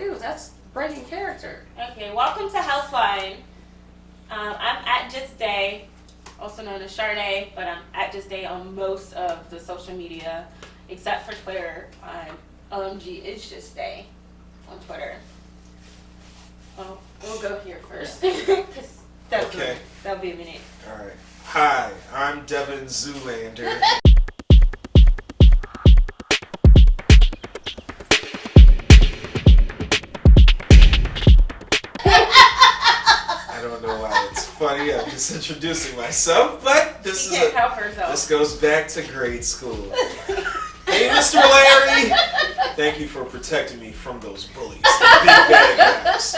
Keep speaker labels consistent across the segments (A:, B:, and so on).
A: confused. That's breaking character.
B: Okay, welcome to Houseline. I'm at Just Day, also known as Sharday, but I'm at Just Day on most of the social media, except for Twitter. I'm OMG It's Just Day on Twitter. Well, we'll go here first. That'll be a minute.
C: All right. Hi, I'm Devin Zoolander. I don't know why it's funny. I'm just introducing myself, but this this goes back to grade school. Hey, Mr. Larry. Thank you for protecting me from those bullies, the big bad guys.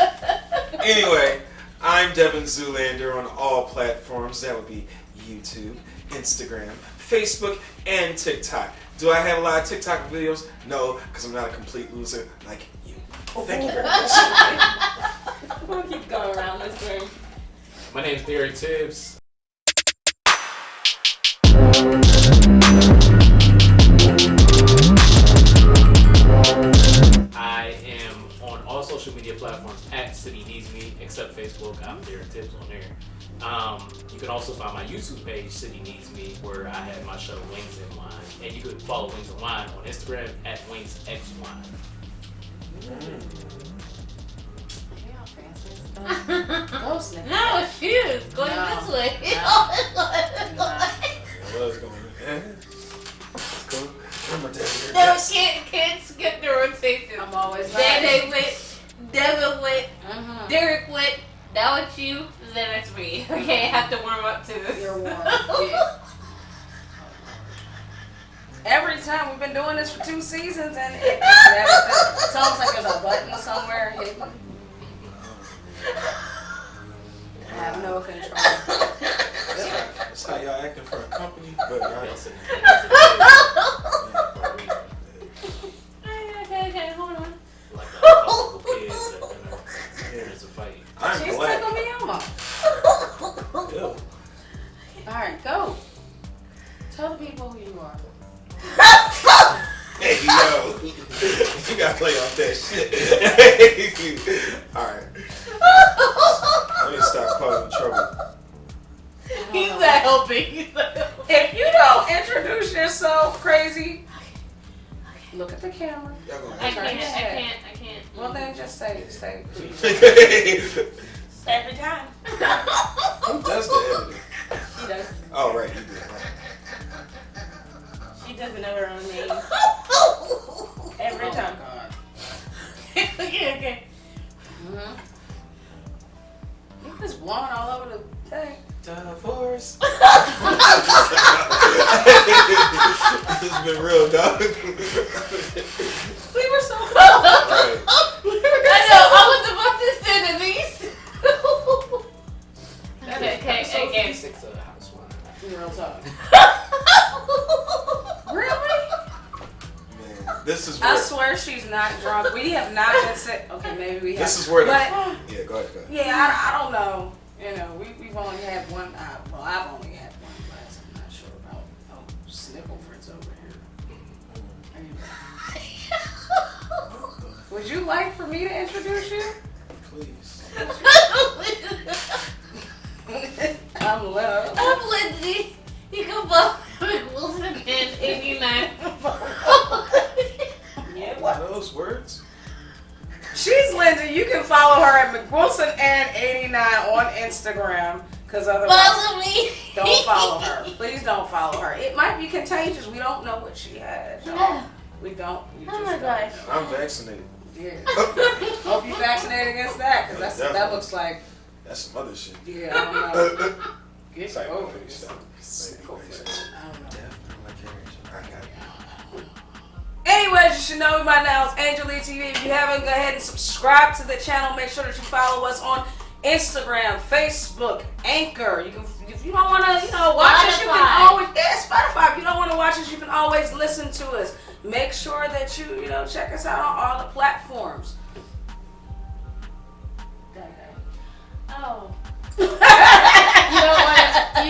C: Anyway, I'm Devin Zoolander on all platforms. That would be YouTube, Instagram, Facebook, and TikTok. Do I have a lot of TikTok videos? No, because I'm not a complete loser like you. Thank you very much.
B: We'll keep going around this room.
D: My name's Barry Tibbs. I am on all social media platforms at City Needs Me, except Facebook. I'm Barry Tibbs on there. You can also find my YouTube page, City Needs Me, where I have my show Wings and Wine. And you can follow Wings and Wine on Instagram at WingsXWine.
B: No, shoes going this way.
C: What's going on? Let's go. Where my dad?
B: No, can't skip the rotation.
A: I'm always
B: Dede went, Devin went, Derek went. Now it's you, then it's me. Okay, I have to warm up to this.
A: You're warm. Yeah. Every time we've been doing this for 2 seasons, and it sounds like there's a button somewhere hidden. I have no control.
C: That's how y'all acting for a company, but
B: Okay, hold on.
D: Like a couple kids that there's a fight.
C: I'm
A: She's
C: black.
A: taking me almost.
C: Ew.
A: Alright, go. Tell the people who you are.
C: Hey, yo. You gotta play off that shit. Alright. Let me stop causing trouble.
B: He's not helping.
A: If you don't introduce yourself crazy, look at the camera.
C: Y'all gonna
B: I
A: Turn
B: can't.
A: Well then just say.
B: Every time.
C: Who does the editing?
B: She does.
C: Oh, right, you do it. Right.
B: She doesn't know her own name. Every time.
A: God.
B: Okay.
A: You just blowing all over the thing.
C: Divorce. This has been real, dog.
A: We were so close.
C: Right.
B: I know, I was about to say the least. Okay.
D: 6 of the Housewives.
A: Real talk. Really?
C: Man, this is where.
A: I swear she's not drunk. We have not been sick. Okay, maybe we have.
C: This is where the.
A: But,
C: Yeah, go ahead.
A: yeah, I don't know. You know, we've only had one. Well, I've only had one glass. I'm not sure about Snickle friends over here. Anyway. Would you like for me to introduce you?
C: Please.
A: I'm Love.
B: I'm Lindsay. You can follow Wilson and 89.
A: Yeah,
C: What are those words?
A: She's Lindsay. You can follow her at McWilson and 89 on Instagram. Because otherwise,
B: Follow me.
A: don't follow her. Please don't follow her. It might be contagious. We don't know what she has. Y'all. We don't. We
B: Oh
A: just
B: my
A: don't
B: gosh.
A: know.
C: I'm vaccinated.
A: Yeah. Hope you vaccinated against that, because that looks like,
C: That's some other shit.
A: yeah, I don't know. Get
C: It's like
A: over
C: maybe
A: it.
C: stuff.
A: Sickle foot. I don't know.
C: I got it.
A: Anyways, you should know me by now. It's AngelLeeTv. If you haven't, go ahead and subscribe to the channel. Make sure that you follow us on Instagram, Facebook, Anchor. You can, if you don't want to, watch us, you can always, Spotify. If you don't want to watch us, you can always listen to us. Make sure that you, check us out on all the platforms.
B: Oh. You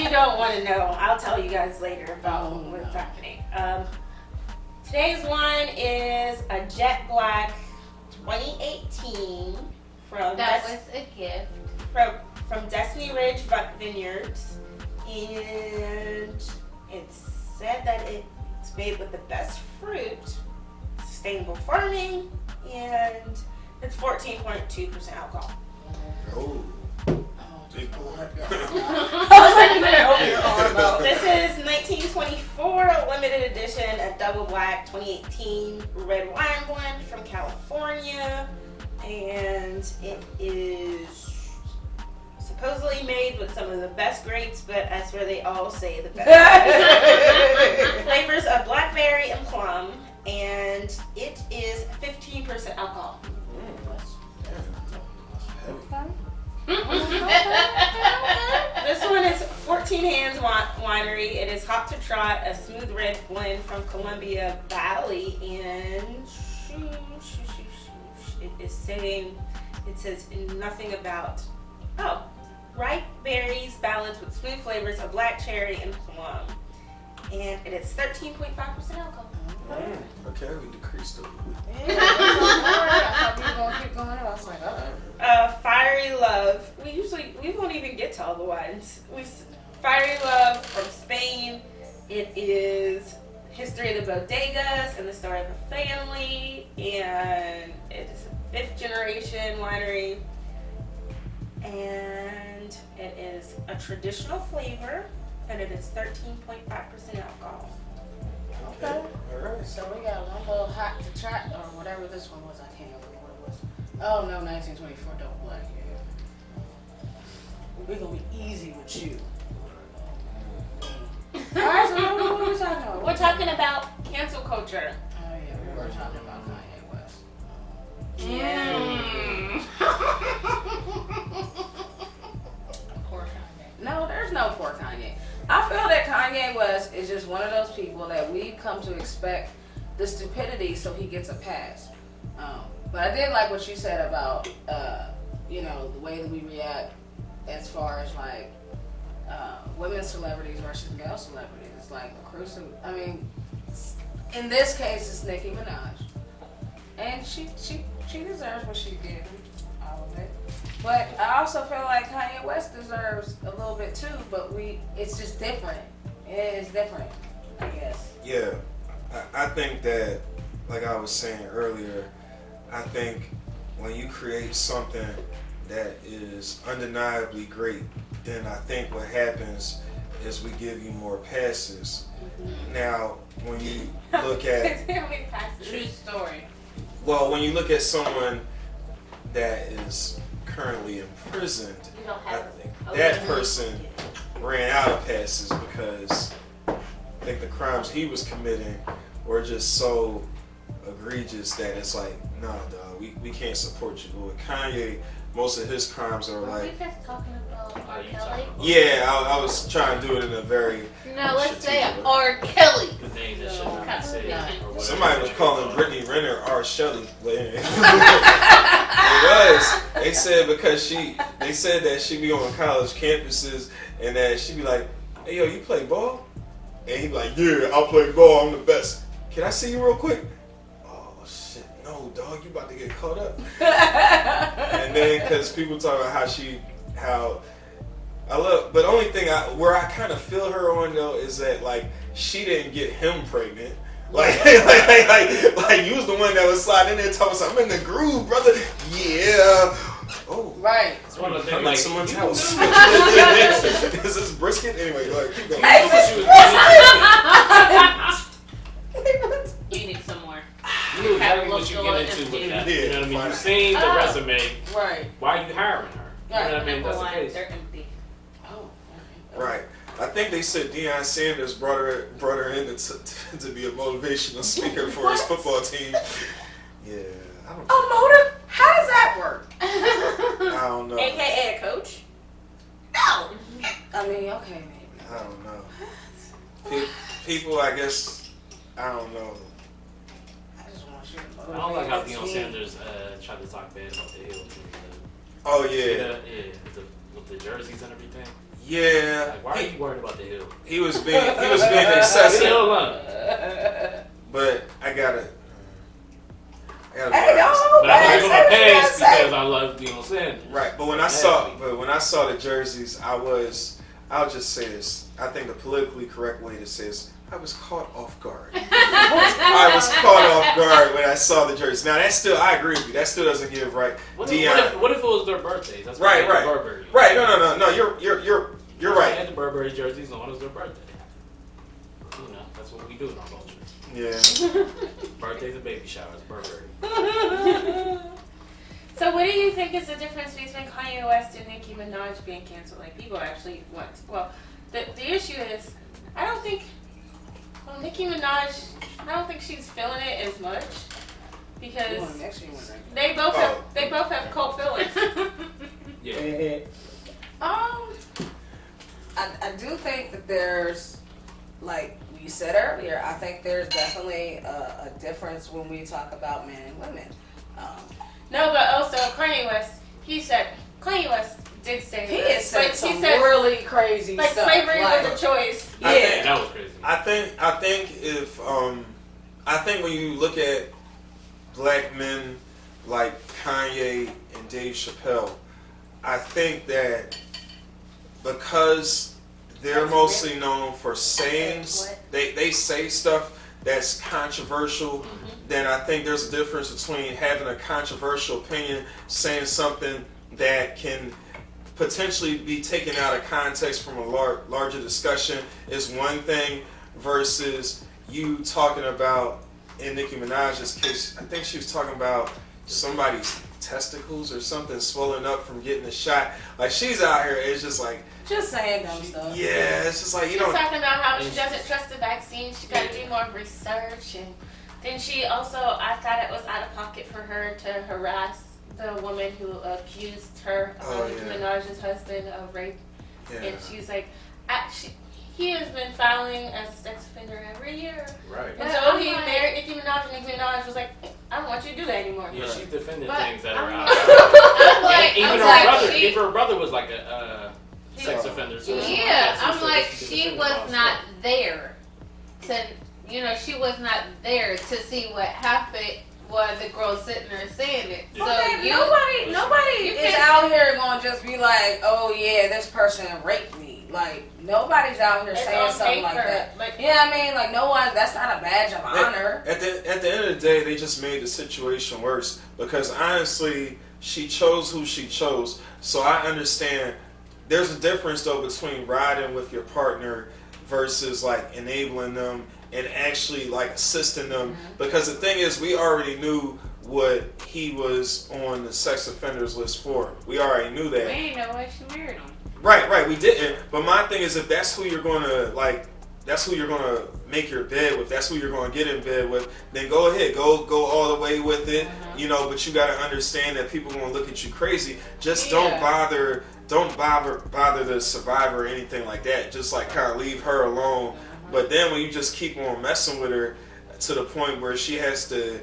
B: don't want to know. I'll tell you guys later about what's happening. Today's one is a jet black 2018 team from
E: That was a gift.
B: from Destiny Ridge Vineyards, and it's said that it's made with the best fruit, sustainable farming, and it's 14.2% alcohol.
C: Oh. Big boy.
B: This is 1924 limited edition, a double black 2018 red wine blend from California, and it is supposedly made with some of the best grapes, but that's where they all say the best. Flavors of blackberry and plum, and it is 15% alcohol. This one is 14 Hands Winery. It is hop to trot, a smooth red blend from Columbia Valley, and it says nothing about ripe berries balanced with smooth flavors of black cherry and plum, and it is 13.5% alcohol.
C: Okay, we decreased it.
A: I thought we were going to keep going. I was like,
B: Fiery Love. We won't even get to all the wines. Fiery Love from Spain. It is history of the bodegas and the story of a family, and it is a 5th generation winery, and it is a traditional flavor, and it is 13.5% alcohol.
A: okay.
C: All right.
A: So we got one little hot to trot, or whatever this one was. I can't remember what it was. Oh no, 1924 double black. Yeah. We're gonna be easy with you. Alright, so what are we talking about?
B: We're talking about cancel culture.
A: Oh yeah, we were talking about Kanye West.
B: Yeah.
A: Poor Kanye. No, there's no poor Kanye. I feel that Kanye West is just one of those people that we've come to expect the stupidity, so he gets a pass. But I did like what you said about, the way that we react as far as like women celebrities versus male celebrities. It's like a crucial. I mean, in this case, it's Nicki Minaj, and she deserves what she did, all of it. But I also feel like Kanye West deserves a little bit too. But it's just different. It is different, I guess.
C: Yeah, I think that, like I was saying earlier, I think when you create something that is undeniably great, then I think what happens is we give you more passes. Mm-hmm. Now, when you look at
B: True story.
C: well, when you look at someone that is currently imprisoned, I think that person ran out of passes because I think the crimes he was committing were just so egregious that it's like, nah, dog, we can't support you. But with Kanye, most of his crimes are like.
E: Were we just talking about R. Kelly?
C: Yeah, I was trying to do it in a very.
E: No, let's say R. Kelly.
D: The name that should not be said.
C: Somebody was calling Brittany Renner R. Shelley. It was. They said because they said that she be on college campuses and that she be like, hey yo, you play ball? And he be like, yeah, I'll play ball, I'm the best. Can I see you real quick? Oh shit, no dog, you about to get caught up. And then because people talk about how I love, but the only thing where I kind of feel her on though is that like she didn't get him pregnant. Like you was the one that was sliding in there talking about, I'm in the groove, brother. Yeah. Oh.
A: Right.
D: It's one of the
C: I'm
D: things,
C: at someone's house. Is this brisket? Anyway, go ahead, keep going.
B: You need some more.
D: You knew exactly what you get into with that.
C: Yeah,
D: You know what I mean? You've seen the resume.
A: Right.
D: Why are you hiring her? You know what I mean? That's the case.
B: They're empty.
A: Oh.
C: Right. I think they said Deion Sanders brought her in to be a motivational speaker for his football team. Yeah. I don't know.
A: Oh, motive? How does that work?
C: I don't know.
B: AKA a coach?
A: No. I mean, okay, maybe.
C: I don't know. People, I guess, I don't know.
A: I just want you to
D: I don't like how
A: motivate
D: Deion
A: the team.
D: Sanders tried to talk bad about the Hill too.
C: Oh
D: See
C: yeah.
D: that? Yeah, with the jerseys and everything.
C: Yeah.
D: Like, why are you worried about the Hill?
C: He was being excessive. But I gotta.
A: Hey, no,
D: but I'm on my page because I love Deion Sanders.
C: Right, but when I saw the jerseys, I'll just say this. I think the politically correct way to say this, I was caught off guard. I was caught off guard when I saw the jerseys. Now I agree with you. That still doesn't give right.
D: What if it was their birthdays? That's right.
C: Right. No. You're right.
D: They had the Burberry jerseys on as their birthday. You know, that's what we do in our culture.
C: Yeah.
D: Birthdays and baby showers, Burberry.
B: So what do you think is the difference between Kanye West and Nicki Minaj being canceled? Like, people actually want to, well, the issue is, I don't think Nicki Minaj, I don't think she's feeling it as much because they both have cult feelings.
D: Yeah.
A: I do think that there's, like you said earlier, I think there's definitely a difference when we talk about men and women.
B: No, but also Kanye West did say
A: he
B: this.
A: Said some really crazy
B: like
A: stuff.
B: Slavery was a choice.
A: Yeah,
D: that was crazy.
C: I think when you look at black men like Kanye and Dave Chappelle, I think that because they're mostly known for saying they say stuff that's controversial, then I think there's a difference between having a controversial opinion, saying something that can potentially be taken out of context from a larger discussion is one thing, versus you talking about, in Nicki Minaj's case, I think she was talking about somebody's testicles or something swollen up from getting a shot. Like, she's out here, it's just like,
A: just saying dumb stuff.
C: Yeah, it's just like,
B: she's talking about how she doesn't trust the vaccine. She got to do more research, and then she also, I thought it was out of pocket for her to harass the woman who accused her, Nicki Minaj's husband, of rape. Yeah. And she's like, he has been filing as a sex offender every year.
D: Right.
B: And so he married Nicki Minaj, and Nicki Minaj was like, I don't want you to do that anymore.
D: Yeah, she's defending things that are out. Even her brother was like a sex offender. So
E: I'm like, she was not there to, she was not there to see what happened while the girl sitting there saying it. So
A: nobody is out here gonna just be like, oh yeah, this person raped me. Like, nobody's out here saying something like that. I mean, like, no one, that's not a badge of honor.
C: At the end of the day, they just made the situation worse, because honestly, she chose who she chose. So I understand there's a difference though between riding with your partner versus like enabling them and actually like assisting them, because the thing is, we already knew what he was on the sex offenders list for. We already knew that.
E: We didn't know why she married him.
C: Right, we didn't. But my thing is, if that's who you're gonna that's who you're gonna make your bed with, that's who you're gonna get in bed with, then go ahead, go all the way with it. But you gotta understand that people are gonna look at you crazy. Just don't bother the survivor or anything like that. Just like kind of leave her alone. But then when you just keep on messing with her to the point where she has to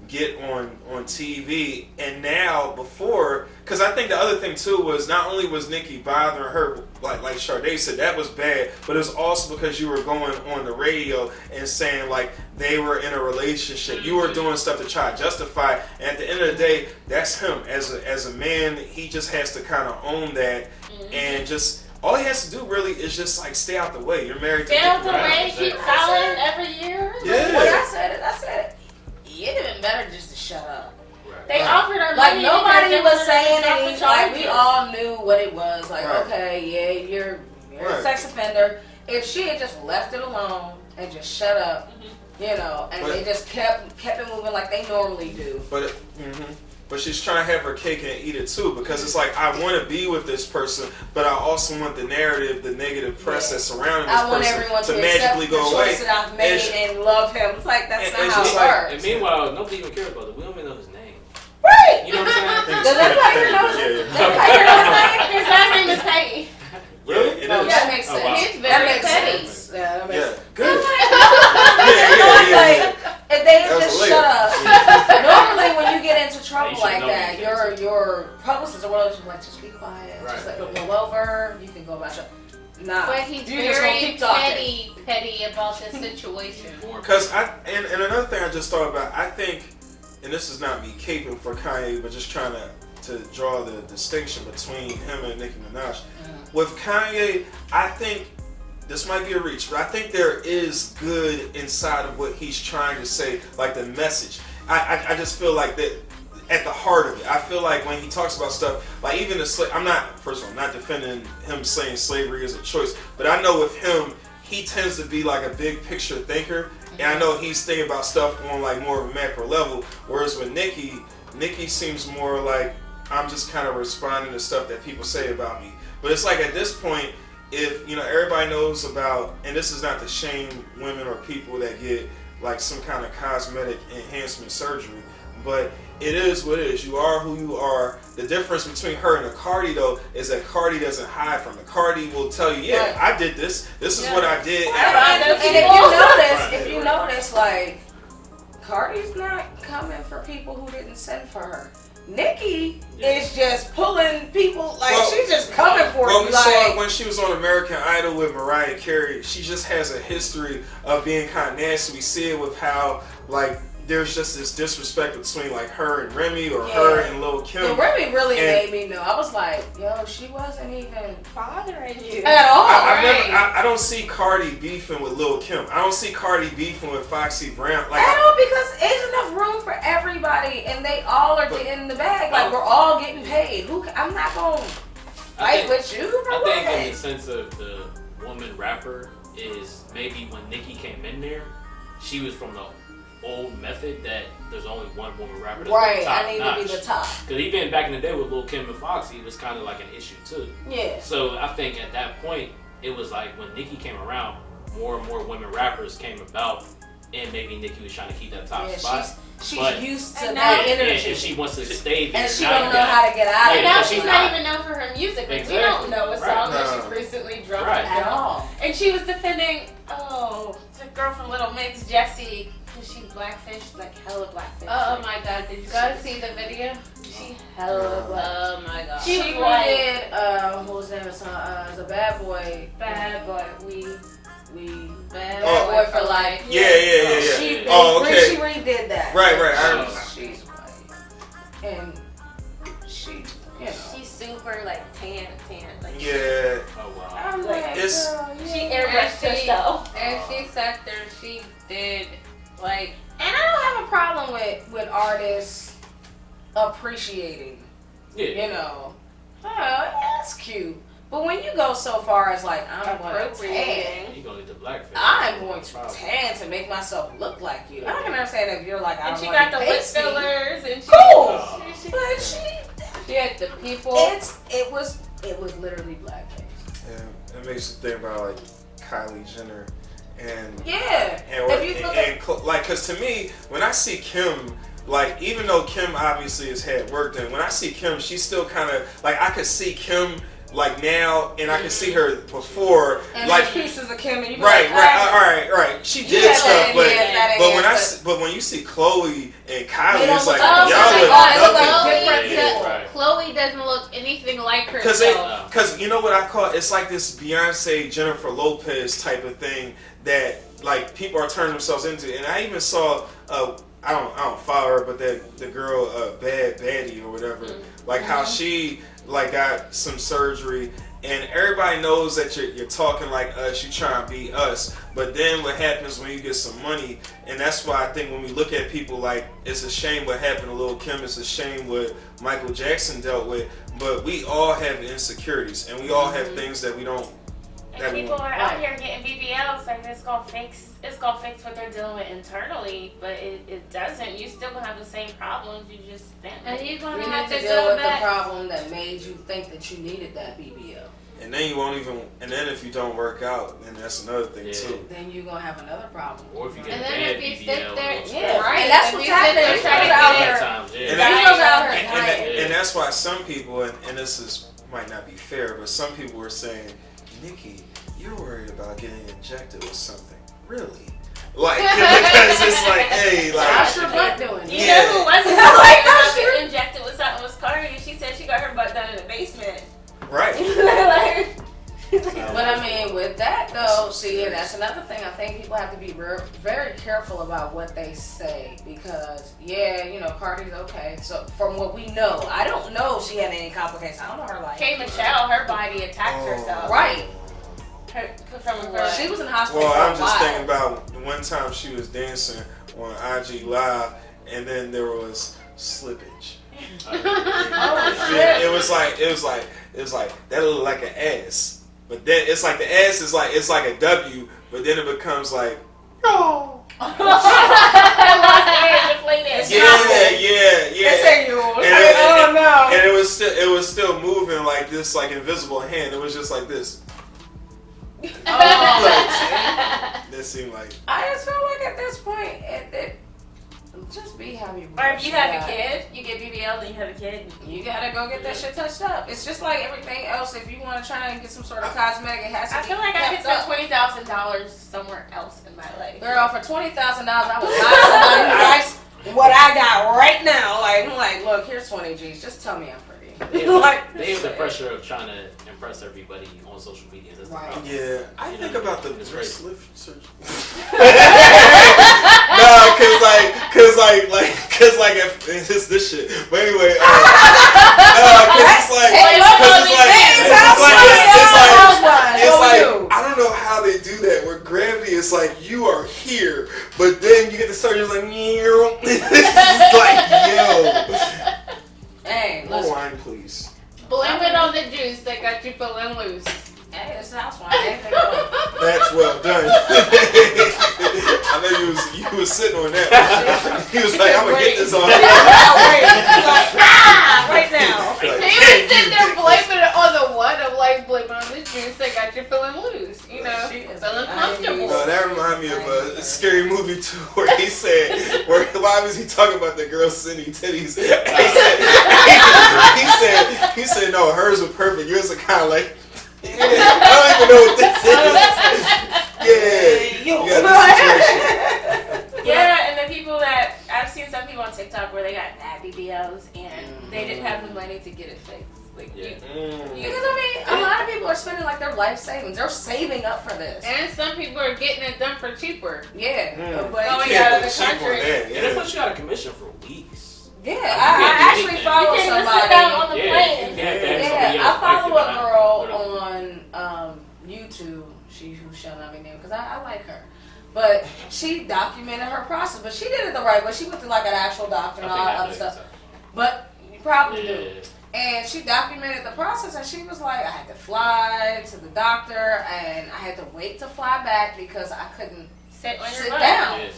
C: get on TV, and now before, because I think the other thing too was, not only was Nicki bothering her, like Sade said, that was bad, but it was also because you were going on the radio and saying like they were in a relationship. You were doing stuff to try to justify it. And at the end of the day, that's him as a man. He just has to kind of own that, and just all he has to do really is just like stay out the way. You're married to
B: Nicki. Stay out the way. Keep filing every year.
C: Yeah.
A: When I said it. It'd have been better just to shut up.
B: They offered her
A: like
B: money.
A: Nobody was saying anything. Like, we all knew what it was. Like, okay, yeah, you're a sex offender. If she had just left it alone and just shut up, and they just kept it moving like they normally do.
C: But she's trying to have her cake and eat it too, because it's like, I want to be with this person, but I also want the narrative, the negative press that's surrounding this person to magically go away.
A: That I've made and love him. It's like, that's not how it works.
D: And meanwhile, nobody even cares about it. We don't even know his name.
A: Right.
D: You know what I'm saying?
A: Does anybody here know his name?
B: His last name is Petty.
C: Really? It is.
A: That makes sense.
D: Wow.
A: That makes sense. Yeah, that makes sense.
C: Good.
A: Like, if they just shut up. Normally, when you get into trouble like that, your publicist or whatever is like, just be quiet. Just let it blow over. You can go about your. Nah.
E: But he's
A: just
E: very petty about this situation.
C: Because and another thing I just thought about, I think and this is not me caping for Kanye, but just trying to draw the distinction between him and Nicki Minaj. With Kanye, I think this might be a reach, but I think there is good inside of what he's trying to say, like the message. I just feel like that at the heart of it. I feel like when he talks about stuff, like even the I'm not, first of all, not defending him saying slavery is a choice, but I know with him, he tends to be like a big picture thinker, and I know he's thinking about stuff on like more of a macro level, whereas with Nicki seems more like, I'm just kind of responding to stuff that people say about me. But it's like at this point, if, you know, everybody knows about, and this is not to shame women or people that get like some kind of cosmetic enhancement surgery, but it is what it is. You are who you are. The difference between her and a Cardi though is that Cardi doesn't hide from it. Cardi will tell you, yeah, I did this. This is what I did.
A: And if you notice, like, Cardi's not coming for people who didn't send for her. Nicki is just pulling people, like, she's just coming for you.
C: Well, we saw it when she was on American Idol with Mariah Carey. She just has a history of being kind of nasty. We see it with how, like, there's just this disrespect between like her and Remy or her and Lil' Kim.
A: And Remy really made me know. I was like, yo, she wasn't even bothering you
B: at all.
C: I don't see Cardi beefing with Lil' Kim. I don't see Cardi beefing with Foxy Brown. Like,
A: at all, because there's enough room for everybody, and they all are getting the bag. Like, we're all getting paid. I'm not gonna fight with you.
D: I think in the sense of the woman rapper is maybe when Nicki came in there, she was from the old method that there's only one woman rapper that's
A: right,
D: top
A: I need
D: notch.
A: to be the top.
D: Because even back in the day with Lil' Kim and Foxy, it was kind of like an issue too.
A: Yeah.
D: So I think at that point, it was like when Nicki came around, more and more women rappers came about, and maybe Nicki was trying to keep that top spot.
A: She's used to that energy.
D: And she wants to stay there.
A: And she don't know how to get out of it.
B: And now she's not even known for her music. Like,
D: Exactly.
B: we don't know a song that she's recently dropped
A: at all.
B: And she was defending, the girl from Little Mix, Jessie. She blackfish, like hella blackfish.
E: Oh my god, did you guys see the video?
B: She hella black.
E: Oh my god.
A: She redid, what was that song? It's a Bad Boy.
B: Bad Boy,
E: Bad Boy for Life.
C: Yeah.
A: She redid that.
C: Right. I remember.
A: She's white. And she, you know.
B: She's super like tan. Like,
C: yeah.
D: Oh wow.
A: I'm like,
C: It's,
A: girl,
B: she airbrushed herself.
E: And she sat there, she did, like...
A: And I don't have a problem with artists appreciating, you know. Oh, that's cute. But when you go so far as like, I'm going to tan,
D: You gonna get the blackface.
A: I'm going to tan to make myself look like you. I can understand if you're like, I
B: And
A: don't
B: she
A: want
B: got the lip fillers and she
A: cool. But she
E: had the people.
A: It was literally blackface.
C: Yeah, it makes you think about like Kylie Jenner and like, cause to me, when I see Kim, like, even though Kim obviously has had work done, when I see Kim, she's still kind of like, I could see Kim like now, and I can see her before,
A: and
C: like
A: pieces of Kim, and you
C: right. She did stuff, but when you see Chloe and Kylie, it's like y'all look
E: nothing. Chloe doesn't look anything like her.
C: Because you know what I call it? It's like this Beyonce, Jennifer Lopez type of thing that like people are turning themselves into, and I even saw I don't follow her, but the girl Bad Baddie or whatever, like how she like got some surgery, and everybody knows that you're talking like us, you trying to be us, but then what happens when you get some money, and that's why I think when we look at people like, it's a shame what happened to Lil' Kim, it's a shame what Michael Jackson dealt with, but we all have insecurities, and we all have things that we don't.
B: And people are out here getting BBLs, like it's gonna fix what they're dealing with internally, but it doesn't. You still gonna have the same problems. You just
E: and you're gonna
A: have to deal with the problem that made you think that you needed that BBL.
C: And then you won't even. And then if you don't work out, then that's another thing too.
A: Then you're gonna have another problem.
D: Or if you get
E: and
D: a
E: then
D: bad
E: if you
D: BBL,
E: sit there,
A: right?
E: And
A: that's what's happening.
C: And that's why some people, and this might not be fair, but some people were saying, Nicki, you're worried about getting injected with something, really? Like, because it's like, hey, like,
A: how's your butt doing?
B: You know who wasn't worried about getting injected with something was Cardi. She said she got her butt done in the basement.
C: Right.
B: Like,
A: But I mean, with that though, see, and that's another thing. I think people have to be very careful about what they say because, yeah, you know, Cardi's okay. So from what we know, I don't know if she had any complications. I don't know her life.
B: K. Michelle, her body attacked herself.
A: Right.
B: She
A: was in the hospital.
C: Well, I'm just thinking about one time she was dancing on IG Live, and then there was slippage. It was like that looked like an S, but then it's like the S is like a W, but then it becomes like oh.
A: No.
C: And it was still moving like this, like invisible hand. It was just like this. That seemed like.
A: I just feel like at this point, it just be how you.
B: Or if you have a kid, you get BBL, and you have a kid,
A: you gotta go get that shit touched up. It's just like everything else. If you want to try and get some sort of cosmetic, it has to.
B: I feel like I could spend $20,000 somewhere else in my life.
A: Girl, for $20,000, I would buy somebody who likes what I got right now. Like, I'm like, look, here's 20 G's. Just tell me I'm pretty.
D: They have the pressure of trying to impress everybody on social media. That's
A: right.
C: Yeah, I think about the
D: breast
C: lift surgery. No, cause like if it's this shit. But anyway, it's like I don't know how they do that. Where gravity is like you are here, but then you get the surgery like it's like yo.
A: Hey,
C: more wine, please.
E: Blame it on the juice that got you feeling loose.
A: Hey, it's house wine.
C: That's well done. I know you was sitting on that. He was like, I'm gonna get this on.
A: Right now.
E: He was sitting there blaming it on the what? I'm like, blaming it on the juice that got you feeling loose. You know, feeling comfortable.
C: No, that reminded me of a scary movie too, where he said, why was he talking about the girl sending titties? He said, no, hers were perfect. Yours are kind of like. I don't even know what this is.
B: Yeah, and the people that I've seen some people on TikTok where they got bad BBLs and they didn't have the money to get it fixed. Like
A: because I mean, a lot of people are spending like their life savings. They're saving up for this,
E: and some people are getting it done for cheaper.
A: Yeah,
B: but going out of the country,
D: and they put you out of commission for weeks.
A: Yeah, I actually follow somebody.
B: On the plane.
A: I follow a girl on YouTube. Who shall not be named because I like her. But she documented her process, but she did it the right way. She went to like an actual doctor and all that other stuff. But you probably do. And she documented the process, and she was like, I had to fly to the doctor, and I had to wait to fly back because I couldn't sit down.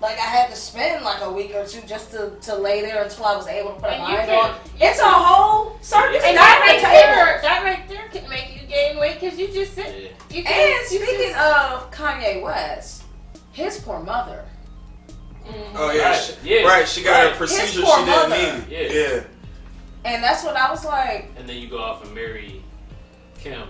A: Like, I had to spend like a week or two just to lay there until I was able to put a mind on. It's a whole circus.
B: And that right there can make you gain weight because you just sit.
A: And speaking of Kanye West, his poor mother.
C: Oh yeah, right. She got a procedure she didn't need. Yeah.
A: And that's what I was like.
D: And then you go off and marry Kim,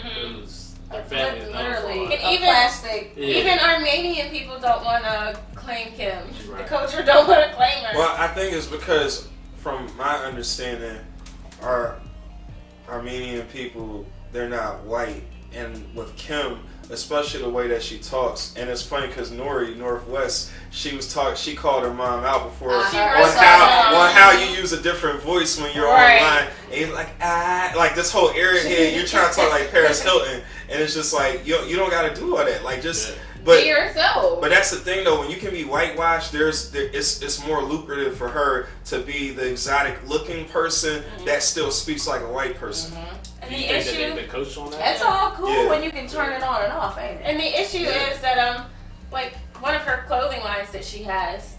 D: who's their family is
A: literally
B: and even Armenian people don't want to claim Kim. Right. The culture don't want to claim her.
C: Well, I think it's because, from my understanding, our Armenian people, they're not white, and with Kim, especially the way that she talks, and it's funny because Nori Northwest, she called her mom out before on how you use a different voice when you're online, and you're like like this whole arrogant, you're trying to talk like Paris Hilton, and it's just like you don't got to do all that, like just. But,
E: be yourself.
C: But that's the thing though, when you can be whitewashed, it's more lucrative for her to be the exotic looking person that still speaks like a white person.
B: And the issue,
A: that's all cool when you can turn it on and off, ain't it?
B: And the issue is that like one of her clothing lines that she has,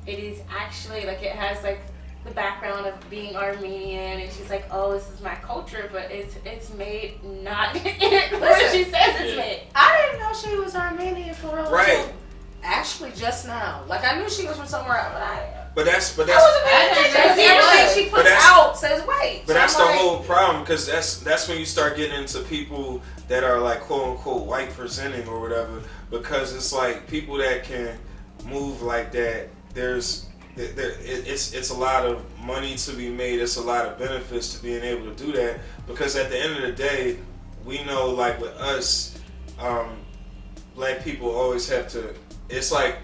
B: it is actually like it has like the background of being Armenian, and she's like, oh, this is my culture, but it's made not what she says it's made.
A: I didn't know she was Armenian for real.
C: Right.
A: Actually, just now. Like I knew she was from somewhere else,
C: but that's
A: I wasn't paying attention. Everything she puts out says white.
C: But that's the whole problem, because that's when you start getting into people that are like quote unquote white presenting or whatever, because it's like people that can move like that. There's it's a lot of money to be made. It's a lot of benefits to being able to do that, because at the end of the day, we know, like with us, black people always have to. It's like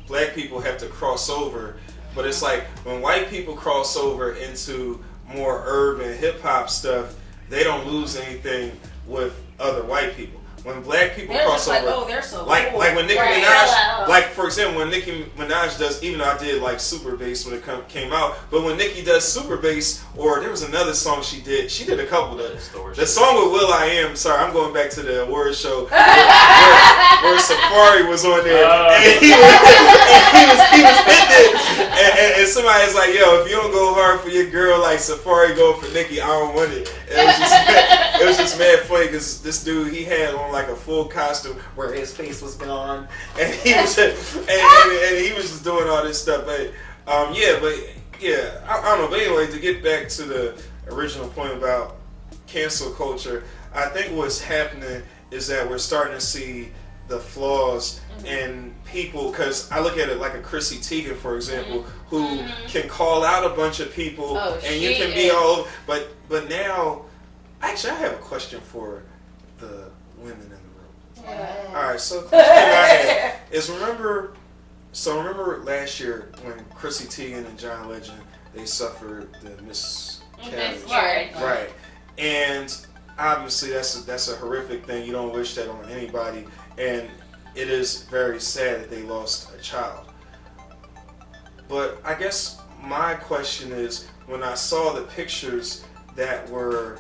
C: black people have to cross over, but it's like when white people cross over into more urban hip hop stuff, they don't lose anything with other white people. When black people cross over,
A: like, oh, they're so
C: like
A: cool.
C: when Nicki
B: Right.
C: Minaj, like for example, when Nicki Minaj does, even though I did like Super Bass when it came out, but when Nicki does Super Bass, or there was another song she did a couple of the song with Will I Am. Sorry, I'm going back to the award show where Safari was on there, and he was hitting it, and somebody's like, yo, if you don't go hard for your girl like Safari go for Nicki, I don't want it. It was just mad funny because this dude, he had on like a full costume where his face was gone, and he was just, and he was just doing all this stuff. But I don't know. But anyway, to get back to the original point about cancel culture, I think what's happening is that we're starting to see the flaws in people, because I look at it like a Chrissy Teigen, for example, who can call out a bunch of people, and you can be all over. But now, actually, I have a question for the women in the room. All right, so the question I had is remember last year when Chrissy Teigen and John Legend, they suffered the miscarriage, right? And obviously that's a horrific thing. You don't wish that on anybody, and it is very sad that they lost a child. But I guess my question is, when I saw the pictures that were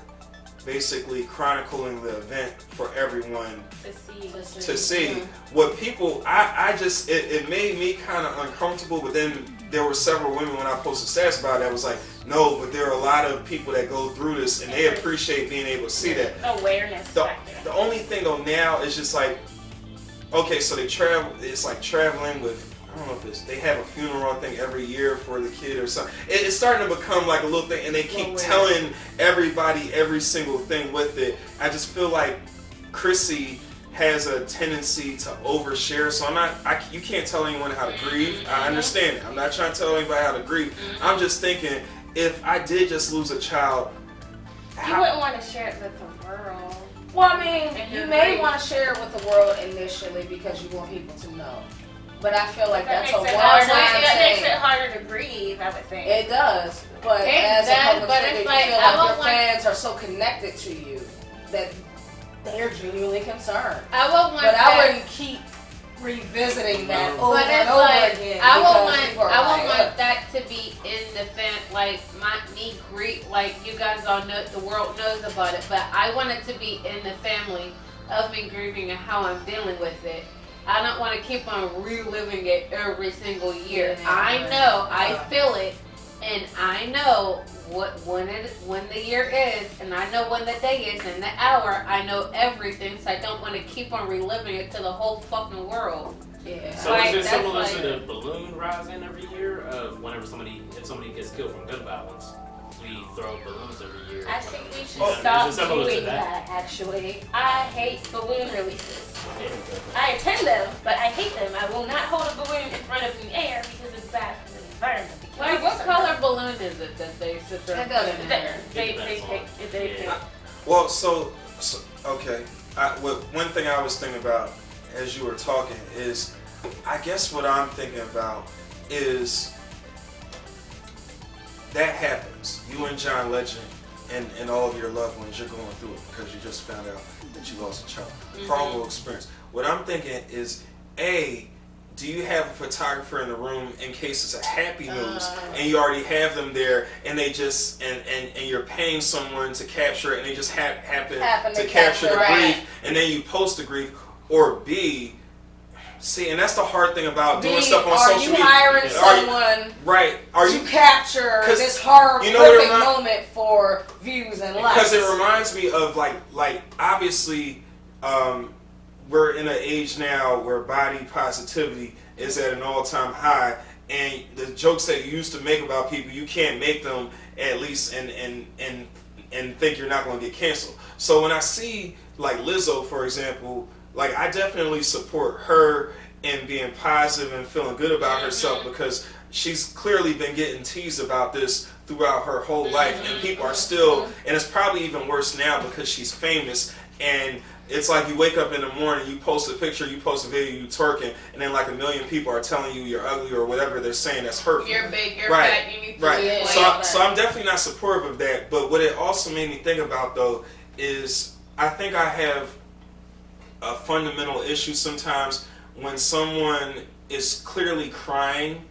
C: basically chronicling the event for everyone to see, what people, I just, it made me kind of uncomfortable. But then there were several women, when I posted stats about it, that was like, no, but there are a lot of people that go through this and they appreciate being able to see that.
B: Awareness factor.
C: The only thing though now is just like, okay, so they travel, it's like traveling with, I don't know if it's, they have a funeral, I think, every year for the kid or something. It's starting to become like a little thing, and they keep telling everybody every single thing with it. I just feel like Chrissy has a tendency to overshare, so you can't tell anyone how to grieve. I understand it. I'm not trying to tell anybody how to grieve. I'm just thinking, if I did just lose a child,
B: you wouldn't want to share it with the world.
A: Well, I mean, you may want to share it with the world initially because you want people to know. But I feel like that's a one-time thing.
B: It makes it harder to grieve, I would think.
A: It does. But as a public figure, you feel like your fans are so connected to you that they're genuinely concerned.
E: I would want
A: but I wouldn't keep revisiting that over and over again.
E: I would want that to be in the fan, like me greet, like you guys all know, the world knows about it, but I want it to be in the family of me grieving and how I'm dealing with it. I don't want to keep on reliving it every single year.
A: Yeah,
E: I know, I feel it, and I know when the year is, and I know when the day is, and the hour. I know everything, so I don't want to keep on reliving it to the whole fucking world.
A: Yeah.
D: So is it similar to the balloon rising every year of whenever if somebody gets killed from gun violence? We throw balloons every year.
B: I think we should stop doing that, actually. I hate balloon releases. I attend them, but I hate them. I will not hold a balloon in front of the air because it's bad for the environment.
E: Wait, what color balloon is it that they sit there?
A: It doesn't matter.
B: They
C: well, so okay. One thing I was thinking about as you were talking is, I guess what I'm thinking about is that happens. You and John Legend and all of your loved ones, you're going through it because you just found out that you lost a child. Horrible experience. What I'm thinking is, do you have a photographer in the room in case it's a happy news and you already have them there and they just and you're paying someone to capture it and they just happen to capture the grief and then you post the grief? Or B, see, and that's the hard thing about doing stuff on social media.
A: Are you hiring someone to capture this horrific moment for views and likes?
C: Because it reminds me of like obviously we're in an age now where body positivity is at an all-time high, and the jokes that you used to make about people, you can't make them at least and think you're not going to get canceled. So when I see like Lizzo, for example, like I definitely support her in being positive and feeling good about herself, because she's clearly been getting teased about this throughout her whole life, and people are still, and it's probably even worse now because she's famous, and it's like you wake up in the morning, you post a picture, you post a video, you twerking, and then like 1 million people are telling you you're ugly or whatever they're saying that's hurtful.
E: You're big, you're fat, you need to
C: right. So I'm definitely not supportive of that, but what it also made me think about though is I think I have a fundamental issue sometimes when someone is clearly crying,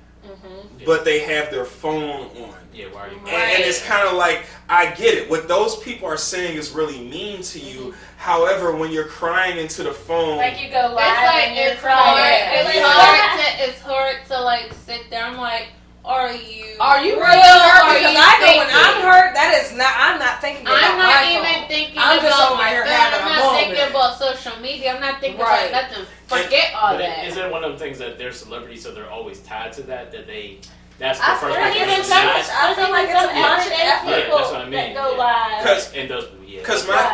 C: but they have their phone on.
D: Yeah, why are you?
C: And it's kind of like, I get it. What those people are saying is really mean to you. However, when you're crying into the phone,
B: like you go live and you're
E: it's
B: crying.
E: It's hard to like sit down like, are you
A: real hurt? Because I know when I'm hurt, I'm not thinking about
E: I'm not
A: my
E: even
A: phone.
E: thinking
A: I'm just
E: about
A: over
E: my
A: here
E: phone.
A: having
E: I'm
A: a
E: not
A: moment.
E: thinking about social media. I'm not thinking about nothing. Forget all that.
D: Is it one of them things that they're celebrities, so they're always tied to that that's the
A: I
D: first
A: feel like
D: thing
A: it's
D: that's
A: I feel like it's a bunch of effort.
D: Yeah, that's what I mean.
B: That go live.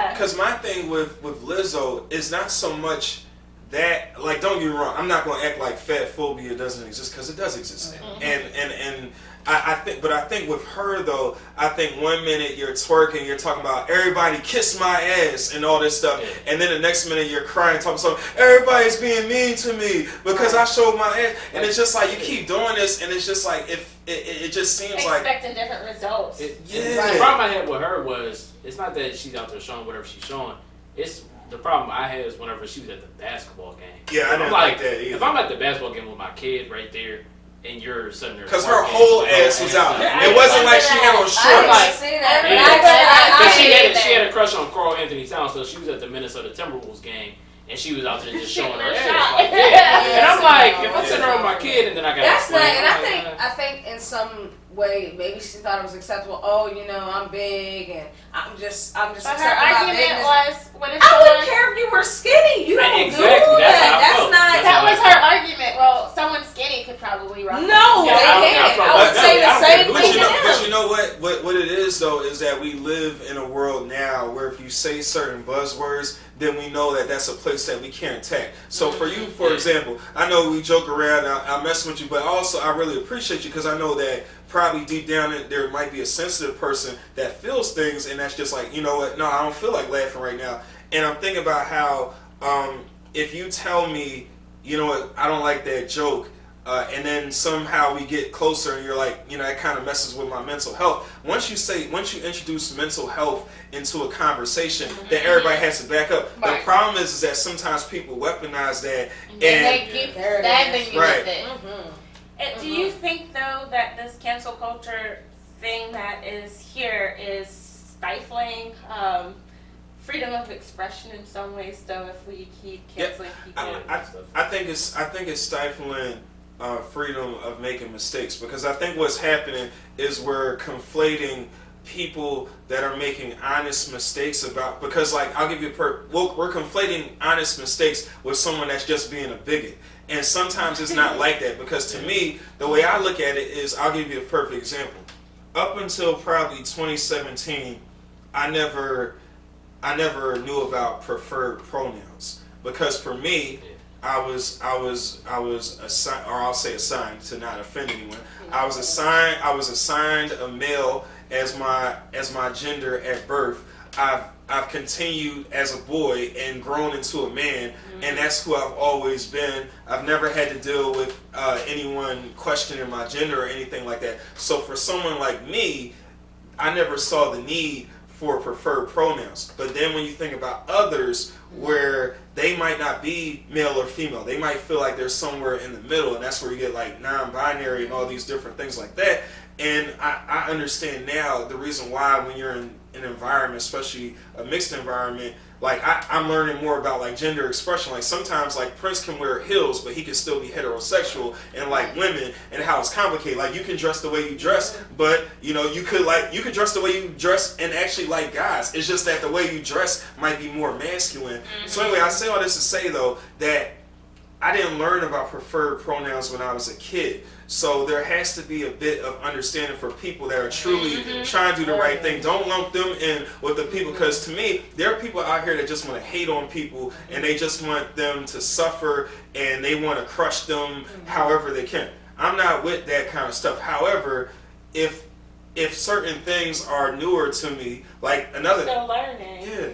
C: Because my thing with Lizzo is not so much that, like, don't get me wrong, I'm not going to act like fat phobia doesn't exist, because it does exist. And I think with her though, I think 1 minute you're twerking, you're talking about everybody kiss my ass and all this stuff, and then the next minute you're crying, talking about everybody's being mean to me because I showed my ass, and it's just like you keep doing this, and it's just like if it just seems
B: expecting different results.
C: Yeah.
D: The problem I had with her was it's not that she's out there showing whatever she's showing. It's the problem I had is whenever she was at the basketball game.
C: Yeah, I didn't like that either.
D: If I'm at the basketball game with my kid right there, and you're sitting there.
C: Because her whole ass was out. It wasn't like she had on shorts.
D: She had a crush on Carl Anthony Towns, so she was at the Minnesota Timberwolves game, and she was out there just showing her ass. Like, and I'm like, if I'm sitting there with my kid, and then I got
A: that's not. And I think in some way maybe she thought it was acceptable. Oh, I'm big and I'm just
B: but
A: accepted
B: her
A: by
B: argument
A: bigness.
B: was when it's
A: I wouldn't care if you were skinny. You don't do that.
B: That was her argument. Well, someone skinny could probably rock.
A: No, they can't. I would say the same thing.
C: But you know what it is though is that we live in a world now where if you say certain buzzwords, then we know that that's a place that we can't attack. So for you, for example, I know we joke around, I mess with you, but also I really appreciate you because I know that probably deep down there might be a sensitive person that feels things, and that's just like, you know what, no, I don't feel like laughing right now. And I'm thinking about how if you tell me, you know what, I don't like that joke, and then somehow we get closer and you're like, that kind of messes with my mental health. Once you introduce mental health into a conversation, that everybody has to back up. The problem is that sometimes people weaponize that and
E: they keep stabbing you with it.
B: Do you think though that this cancel culture thing that is here is stifling freedom of expression in some ways though if we keep canceling people?
C: I think it's stifling freedom of making mistakes, because I think what's happening is we're conflating people that are making honest mistakes because like I'll give you we're conflating honest mistakes with someone that's just being a bigot, and sometimes it's not like that, because to me the way I look at it is, I'll give you a perfect example. Up until probably 2017, I never knew about preferred pronouns, because for me I was assigned, or I'll say assigned to not offend anyone. I was assigned a male as my gender at birth. I've continued as a boy and grown into a man, and that's who I've always been. I've never had to deal with anyone questioning my gender or anything like that. So for someone like me, I never saw the need for preferred pronouns. But then when you think about others where they might not be male or female, they might feel like they're somewhere in the middle, and that's where you get like non-binary and all these different things like that. And I understand now the reason why when you're in an environment, especially a mixed environment, like I'm learning more about like gender expression. Like sometimes like Prince can wear heels, but he can still be heterosexual, and like women, and how it's complicated. Like you can dress the way you dress, but you could dress the way you dress and actually like guys. It's just that the way you dress might be more masculine. So anyway, I say all this to say though that I didn't learn about preferred pronouns when I was a kid. So there has to be a bit of understanding for people that are truly trying to do the right thing. Don't lump them in with the people, because to me, there are people out here that just want to hate on people, and they just want them to suffer, and they want to crush them however they can. I'm not with that kind of stuff. However, if certain things are newer to me, like another,
B: still learning.
C: yeah.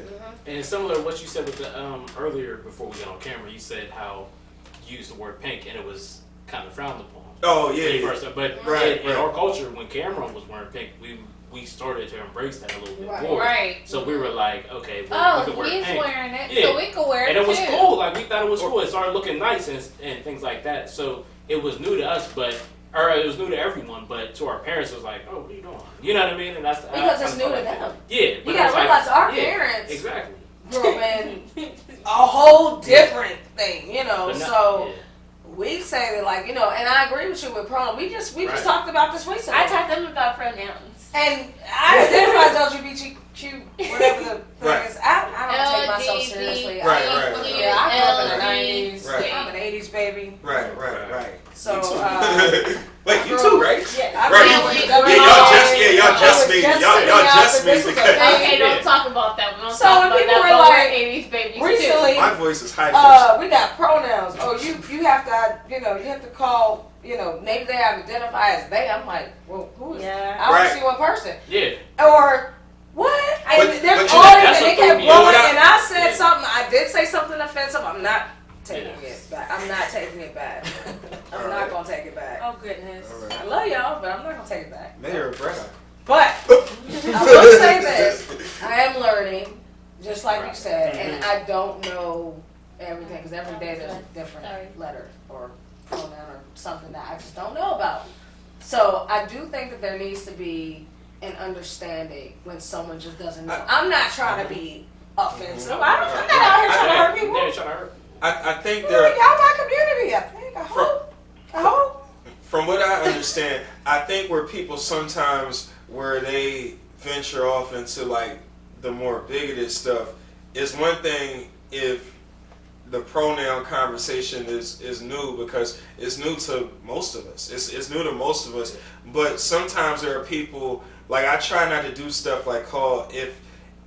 D: And similar to what you said with the earlier before we got on camera, you said how you used the word pink and it was kind of frowned upon.
C: Oh yeah.
D: But in our culture, when Cameron was wearing pink, we started to embrace that a little bit more.
E: Right.
D: So we were like, okay, well, we could wear
E: he's
D: pink.
E: wearing it,
D: Yeah.
E: so we could wear it
D: and it was
E: too.
D: cool. Like we thought it was cool. It started looking nice and things like that. So it was new to us, or it was new to everyone, but to our parents it was like, oh, what are you doing? You know what I mean? And that's
A: because it's new to them.
D: Yeah.
A: You gotta realize our parents
D: exactly.
A: grew up in a whole different thing, you know.
D: But
A: we say that, like, you know, and I agree with you with pronouns. We just talked about this recently.
B: I taught them about pronouns.
A: And I identify as LGBTQ, whatever the thing is. I don't take myself seriously.
C: Right.
A: I grew up in the 90s.
C: Right.
A: I'm an 80s baby.
C: Right.
A: So,
C: wait, you too, right?
A: Yeah,
C: y'all just made it.
E: Okay, don't talk about that. We don't
A: So
E: talk
A: when
E: about
A: people
E: that,
A: were
E: but
A: like,
E: we're 80s babies
A: recently,
C: My voice is high pitched.
A: we got pronouns. Oh, you have to, you have to call, maybe they have to identify as they. I'm like, well, who is?
B: Yeah.
A: I only see one person.
D: Yeah.
A: Or what? And
C: But
A: they're
C: you
A: all
C: know,
A: and they kept
D: me
A: blowing
C: up.
A: and I said something. I did say something offensive. I'm not taking it back. I'm not taking it back. I'm not gonna take it back.
B: Oh goodness.
C: Right.
A: I love y'all, but I'm not gonna take it back.
C: Mayor of Brett.
A: But I will say this: I am learning, just like you said, and I don't know everything because every day there's a different letter or pronoun or something that I just don't know about. So I do think that there needs to be an understanding when someone just doesn't know. I'm not trying to be offensive. I'm not out here trying to hurt people.
D: Yeah, trying to hurt.
C: I think
A: Y'all my community. I think. I hope.
C: From what I understand, I think where people sometimes where they venture off into like the more bigoted stuff is one thing if the pronoun conversation is new because it's new to most of us. It's new to most of us. But sometimes there are people, like I try not to do stuff like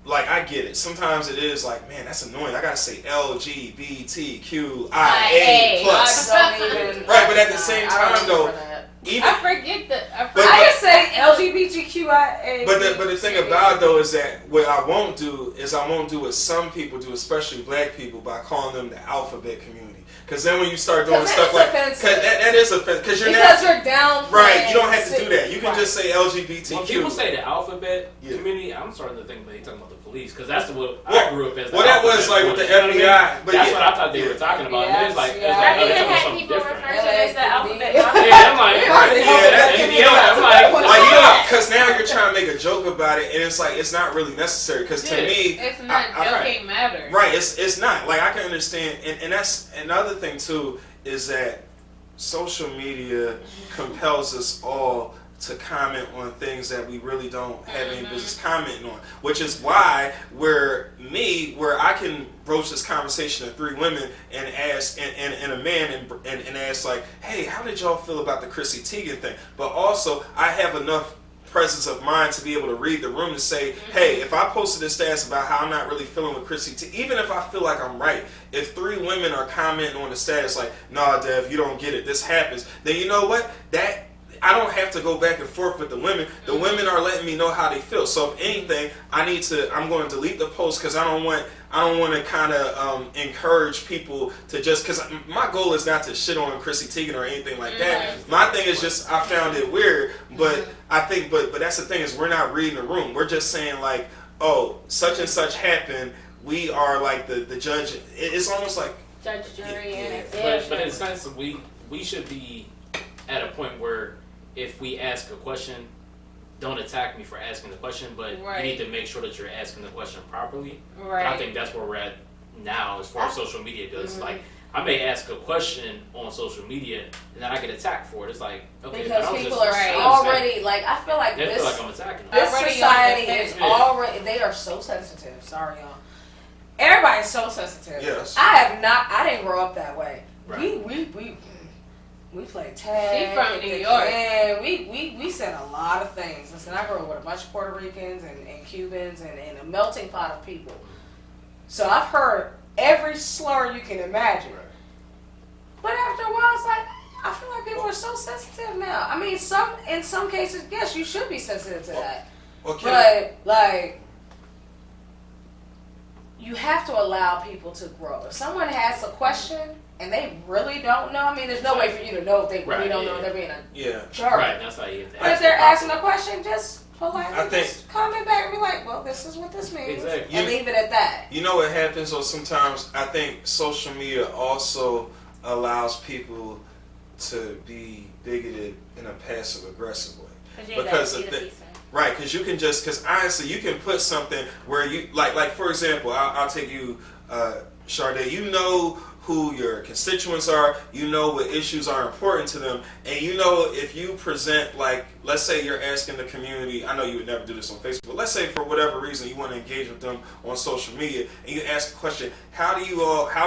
C: like I get it. Sometimes it is like, man, that's annoying. I gotta say LGBTQIA plus. Right, but at the same time though,
A: I just say LGBTQIA.
C: But the thing about it though is that what I won't do what some people do, especially black people, by calling them the alphabet community. Because then when you start doing stuff like that is offensive. Because you're
A: down.
C: Right, you don't have to do that. You can just say LGBTQ.
D: When people say the alphabet community, I'm starting to think they talking about the police because that's what I grew up as.
C: Well, that was like with the FBI. But
D: that's what I thought they were talking about. And it's like,
B: I even had people refer to it as the alphabet.
D: Yeah, I'm like,
C: because now you're trying to make a joke about it, and it's like it's not really necessary. Because to me,
E: it's not joking matter.
C: Right, it's not. Like I can understand, and that's another thing too is that social media compels us all to comment on things that we really don't have any business commenting on, which is why where I can broach this conversation of 3 women and ask and a man and ask like, hey, how did y'all feel about the Chrissy Teigen thing? But also I have enough presence of mind to be able to read the room and say, hey, if I posted this status about how I'm not really feeling with Chrissy Teigen, even if I feel like I'm right, if 3 women are commenting on the status like, nah, Dev, you don't get it, this happens, then you know what? That I don't have to go back and forth with the women. The women are letting me know how they feel. So if anything, I'm going to delete the post because I don't want to kind of encourage people to just, because my goal is not to shit on Chrissy Teigen or anything like that. My thing is just I found it weird, but I think but that's the thing is we're not reading the room. We're just saying like, oh, such and such happened. We are like the judge. It's almost like
B: judge, jury, and
D: but in a sense we should be at a point where if we ask a question, don't attack me for asking the question, but you need to make sure that you're asking the question properly.
E: Right.
D: I think that's where we're at now as far as social media goes. Like, I may ask a question on social media and then I get attacked for it. It's like, okay,
A: because people are already like, I feel like
D: they
A: this,
D: feel like I'm attacking them.
A: This society is already, they are so sensitive. Sorry, y'all. Everybody's so sensitive.
C: Yes.
A: I didn't grow up that way.
D: Right.
A: We played tag.
E: She from New York.
A: And we said a lot of things. Listen, I grew up with a bunch of Puerto Ricans and Cubans and a melting pot of people. So I've heard every slur you can imagine. But after a while, it's like, I feel like people are so sensitive now. I mean, in some cases, yes, you should be sensitive to that.
C: Okay.
A: But like, you have to allow people to grow. If someone has a question and they really don't know, I mean, there's no way for you to know if they really don't know. They're being a jerk.
D: Right. That's how you get that.
A: But if they're asking a question, just politely just comment back and be like, well, this is what this means.
D: Exactly.
A: And leave it at that.
C: You know what happens, or sometimes I think social media also allows people to be bigoted in a passive aggressive way. Because right, because you can because honestly, you can put something where you like for example, I'll take you, Sade. You know who your constituents are, you know what issues are important to them, and you know if you present, like, let's say you're asking the community, I know you would never do this on Facebook, but let's say for whatever reason you want to engage with them on social media, and you ask a question, how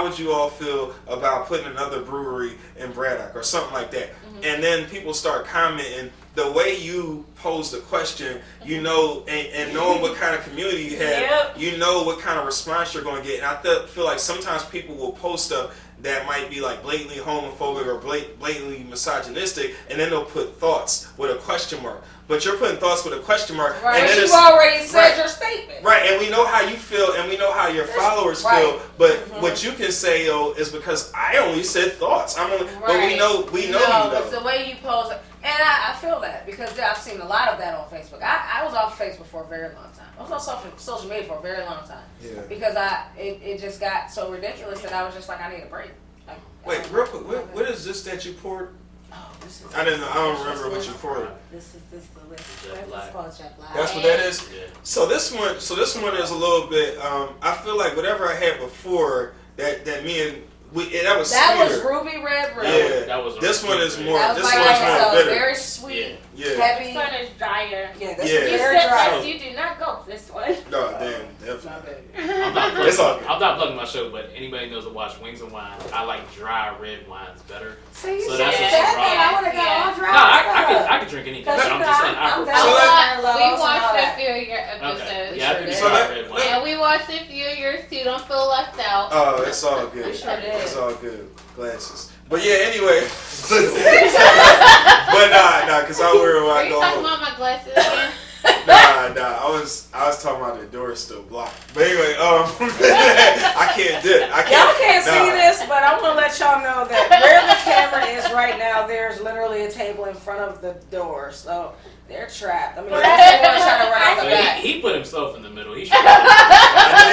C: would you all feel about putting another brewery in Braddock or something like that? Mm-hmm. And then people start commenting. The way you pose the question, you know, and knowing what kind of community you have, you know what kind of response you're going to get. And I feel like sometimes people will post stuff that might be like blatantly homophobic or blatantly misogynistic, and then they'll put thoughts with a question mark. But you're putting thoughts with a question mark.
A: Right,
C: and then
A: you already said your statement.
C: Right, and we know how you feel, and we know how your followers feel. But what you can say, yo, is because I only said thoughts. But we know you know.
A: It's the way you pose it. And I feel that because I've seen a lot of that on Facebook. I was off Facebook for a very long time. I was on social media for a very long time. Yeah. Because it just got so ridiculous that I was just like, I need a break. Like,
C: wait, real quick, what is this that you poured?
A: Oh, this is.
C: I don't remember what you poured.
A: This is the list. That's called Jet Black.
C: That's what that is. Yeah. So this one is a little bit. I feel like whatever I had before that me and. That was
A: ruby red rose.
C: Yeah,
D: that was.
C: This one is more.
A: This
C: one's more bitter.
A: Very sweet,
C: heavy.
B: This one is drier.
A: Yeah, this is very dry.
B: You do not go this one.
C: No, damn, definitely.
D: I'm not plugging my show, but anybody knows to watch Wings and Wine. I like dry red wines better.
A: So you said that? I want to go all dry.
D: No, I can drink anything. But I'm just saying.
E: We watched a few of your episodes.
D: Okay. Yeah, I do dry red wine.
E: And we watched a few of yours too. Don't feel left out.
C: Oh, it's all good. It's all good. Glasses. But yeah, anyway. But nah, because I wear when I go home.
E: Are you talking about my glasses again?
C: Nah. I was talking about the door is still blocked. But anyway, I can't dip.
A: Y'all can't see this, but I want to let y'all know that where the camera is right now, there's literally a table in front of the door. So they're trapped. I mean, they're trying to run out the back.
D: He put himself in the middle. He
C: I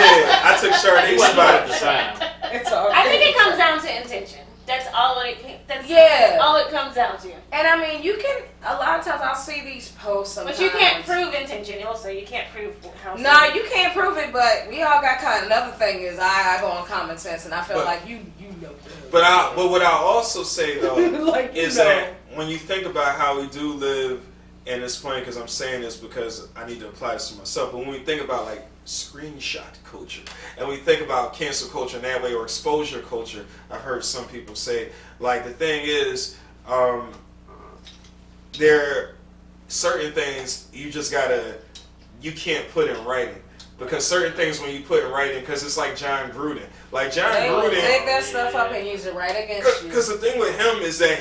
C: did. I took Charnay's spot
D: at the time.
A: It's all
B: I think it comes down to intention. That's all it comes down to.
A: And I mean, you can, a lot of times I'll see these posts sometimes.
B: But you can't prove intention also. You can't prove how.
A: No, you can't prove it, but we all got kind of, another thing is I go on common sense and I feel like you know.
C: But what I'll also say though is that when you think about how we do live, and it's funny because I'm saying this because I need to apply this to myself, but when we think about like screenshot culture and we think about cancel culture in that way, or exposure culture, I've heard some people say, like, the thing is, there are certain things you can't put in writing. Because certain things when you put in writing, because it's like John Gruden. Like
A: they will take that stuff up and use it right against you.
C: Because the thing with him is that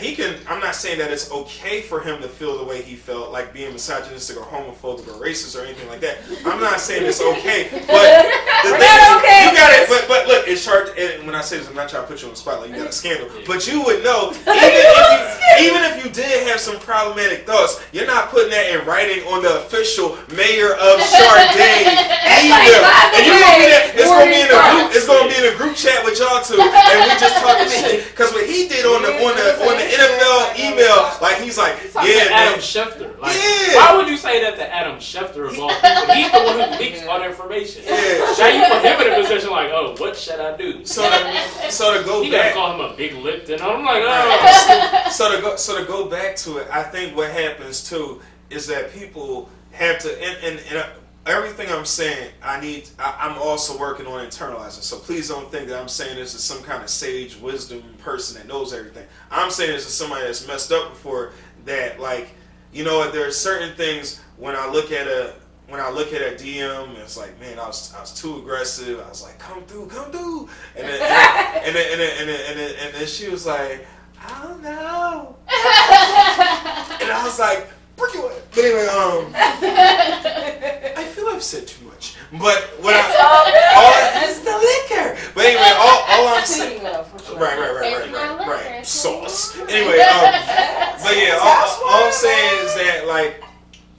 C: I'm not saying that it's okay for him to feel the way he felt, like being misogynistic or homophobic or racist or anything like that. I'm not saying it's okay, but the thing is, you got it. But look, it's hard. And when I say this, I'm not trying to put you on the spot like you got a scandal. But you would know, even if you did have some problematic thoughts, you're not putting that in writing on the official mayor of Sade. And you're gonna be there. It's gonna be in a group chat with y'all two, and we just talking shit. Because what he did on the NFL email, like he's like, yeah,
D: Adam Schefter. Like, why would you say that to Adam Schefter of all people? He's the one who leaks all the information. Yeah. Now you put him in a position like, oh, what should I do?
C: So to go
D: back, you
C: gotta
D: call him a big Lipton. I'm like, oh.
C: So to go back to it, I think what happens too is that people have to and everything I'm saying, I'm also working on internalizing. So please don't think that I'm saying this as some kind of sage wisdom person that knows everything. I'm saying this as somebody that's messed up before, that, like, you know, there are certain things when I look at a DM, it's like, man, I was too aggressive. I was like, come through. And then she was like, I don't know. And I was like, bring it away. But anyway, I feel I've said too much. But what it's the liquor. But anyway, all I'm saying. Right. Sauce. Anyway, but yeah, all I'm saying is that like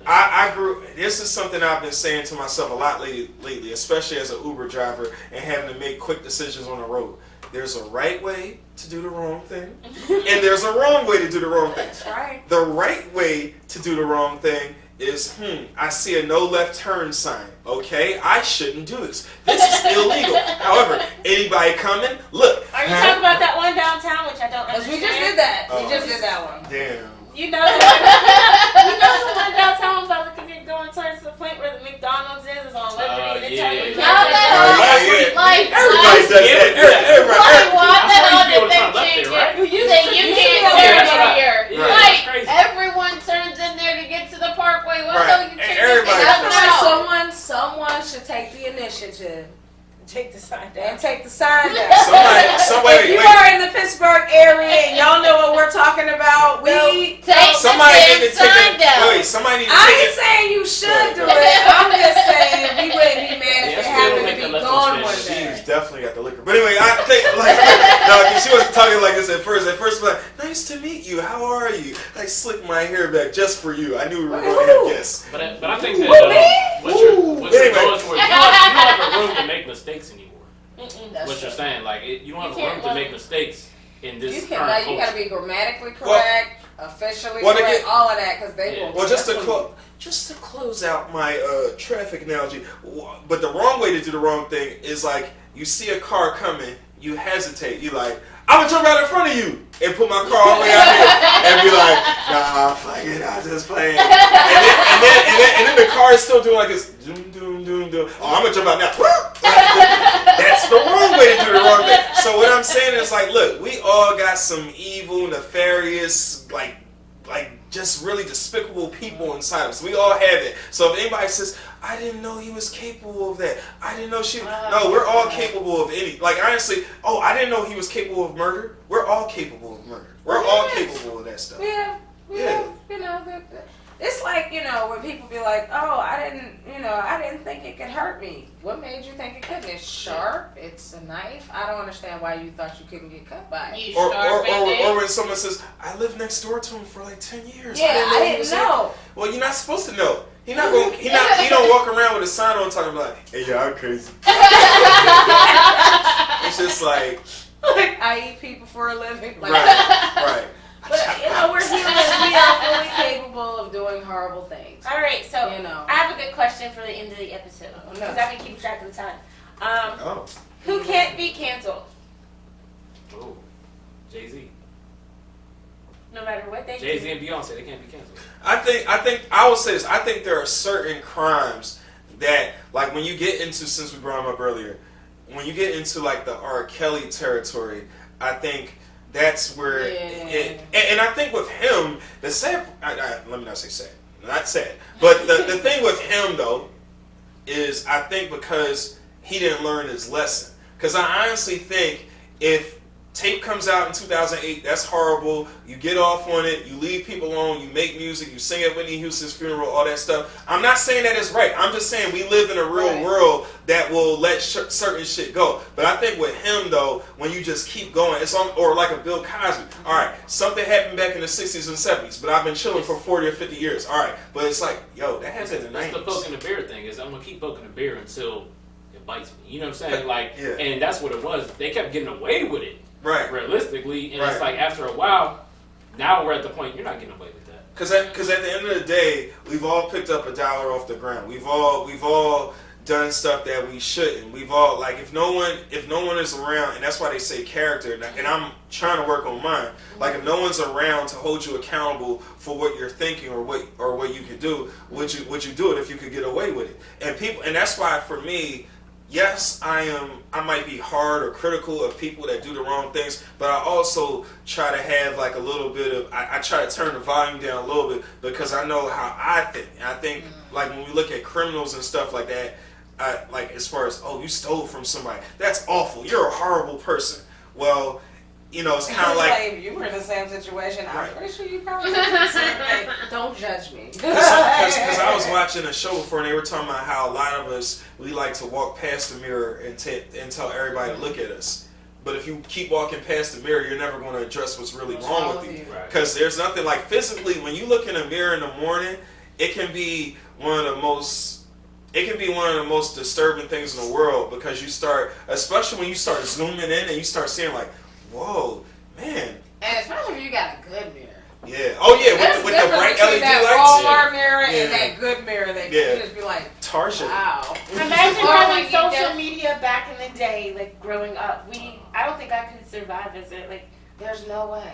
C: I grew. This is something I've been saying to myself a lot lately, especially as an Uber driver and having to make quick decisions on the road. There's a right way to do the wrong thing, and there's a wrong way to do the wrong thing.
A: That's right.
C: The right way to do the wrong thing is, I see a no left turn sign. Okay, I shouldn't do this. This is illegal. However, anybody coming, look.
B: Are you talking about that one downtown, which I don't understand?
A: We just did that. We just did that one.
C: Damn.
B: You know the one downtown, but look, if you're going towards the point where the McDonald's is on Liberty.
C: Everybody does that.
E: Everybody want that on the thing changer. You can't turn in here. Like, everyone turns in there to get to the Parkway. Well, no, you can't.
A: Someone should take the initiative.
B: Take the sign down.
A: And take the sign down.
C: Somebody,
A: if you are in the Pittsburgh area and y'all know what we're talking about,
C: somebody need to take it. Wait, somebody need to take it.
A: I ain't saying you should do it. I'm just saying we wouldn't be mad if it happened to be gone one day.
C: She's definitely got the liquor. But anyway, I think she wasn't talking like this at first. At first, like, nice to meet you. How are you? I slicked my hair back just for you. I knew we were going to have guests.
D: But I think that what you're going for, you don't have a room to make mistakes anymore. What you're saying, like you don't have a room to make mistakes in this current culture.
A: You gotta be grammatically correct, officially correct, all of that, because they will.
C: Well, just to close out my traffic analogy, but the wrong way to do the wrong thing is like you see a car coming, you hesitate, you like, I'm gonna jump right in front of you and put my car all the way out here and be like, nah, fuck it, I'm just playing. And then the car is still doing like this, doom, doom, doom, doom. Oh, I'm gonna jump out now. That's the wrong way to do the wrong thing. So what I'm saying is like, look, we all got some evil, nefarious, like just really despicable people inside of us. We all have it. So if anybody says, I didn't know he was capable of that. I didn't know no, we're all capable of any. Like honestly, I didn't know he was capable of murder. We're all capable of murder. We're all capable of that stuff.
A: Yeah. You know, it's like, when people be like, oh, I didn't think it could hurt me. What made you think it couldn't? It's sharp. It's a knife. I don't understand why you thought you couldn't get cut by it.
C: Or when someone says, I lived next door to him for like 10 years.
A: Yeah, I didn't know.
C: Well, you're not supposed to know. He don't walk around with a sign on talking like, hey, yeah, I'm crazy. It's just like
A: I eat people for a living. Like,
C: right.
A: But we're humans. We are fully capable of doing horrible things.
B: All right, so I have a good question for the end of the episode because I've been keeping track of the time. Who can't be canceled?
D: Oh, Jay-Z.
B: No matter what they do.
D: Jay-Z and Beyonce, they can't be canceled.
C: I think I will say this. I think there are certain crimes that, like when you get into, since we brought him up earlier, when you get into like the R. Kelly territory, I think that's where and I think with him, the sad, let me not say sad, not sad, but the thing with him though is I think because he didn't learn his lesson. Because I honestly think if tape comes out in 2008, that's horrible. You get off on it, you leave people alone, you make music, you sing at Whitney Houston's funeral, all that stuff. I'm not saying that is right. I'm just saying we live in a real world that will let certain shit go. But I think with him though, when you just keep going, it's on, or like a Bill Cosby. All right, something happened back in the 60s and 70s, but I've been chilling for 40 or 50 years. All right, but it's like, yo, that happened in the 90s.
D: That's the poking the bear thing. Is I'm gonna keep poking the bear until it bites me. You know what I'm saying? Like, and that's what it was. They kept getting away with it.
C: Right.
D: Realistically, and it's like after a while, now we're at the point you're not getting away with that.
C: Because at the end of the day, we've all picked up $1 off the ground. We've all done stuff that we shouldn't. We've all, like, if no one is around, and that's why they say character, and I'm trying to work on mine. Like if no one's around to hold you accountable for what you're thinking or what you could do, would you do it if you could get away with it? And that's why for me. Yes, I might be hard or critical of people that do the wrong things, but I also try to have like a little bit of, I try to turn the volume down a little bit because I know how I think. And I think like when we look at criminals and stuff like that, like as far as, oh, you stole from somebody, that's awful, you're a horrible person. Well, it's kind of like
A: you were in the same situation. I'm
C: right.
A: pretty sure you probably did the same thing. Don't judge me.
C: Because I was watching a show before and they were talking about how a lot of us, we like to walk past the mirror and tell everybody to look at us. But if you keep walking past the mirror, you're never going to address what's really wrong with you. Because there's nothing like physically, when you look in a mirror in the morning, it can be one of the most disturbing things in the world, because you start, especially when you start zooming in and you start seeing like, whoa, man.
A: And especially if you got a good mirror.
C: Yeah. Oh yeah, with the bright LED
A: that
C: lights.
A: Walmart mirror and that good mirror that you just be like,
C: Tarsha.
A: wow.
B: Imagine having social media back in the day, like growing up. I don't think I could survive as it. Like,
A: there's no way.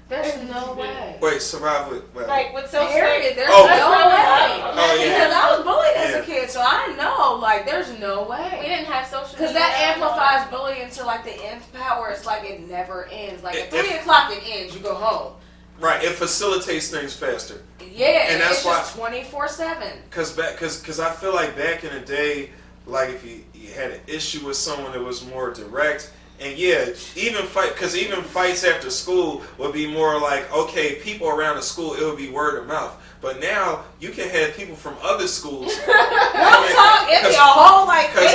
A: There's no way.
C: Wait, survive with what?
B: Like with social
A: Period. There's
C: no
A: way.
C: Oh, yeah.
A: Because I was bullied as a kid, so I know, like, there's no way.
B: We didn't have social media.
A: Because that amplifies bullying to, like, the nth power. It's like it never ends. Like, at 3 o'clock it ends, you go home.
C: Right, it facilitates things faster.
A: Yeah,
C: and that's
A: it's
C: why,
A: just 24/7.
C: Because I feel like back in the day, like if you had an issue with someone that was more direct, and even fights after school would be more like, okay, people around the school, it would be word of mouth. But now you can have people from other schools.
A: It'd be a whole like
C: because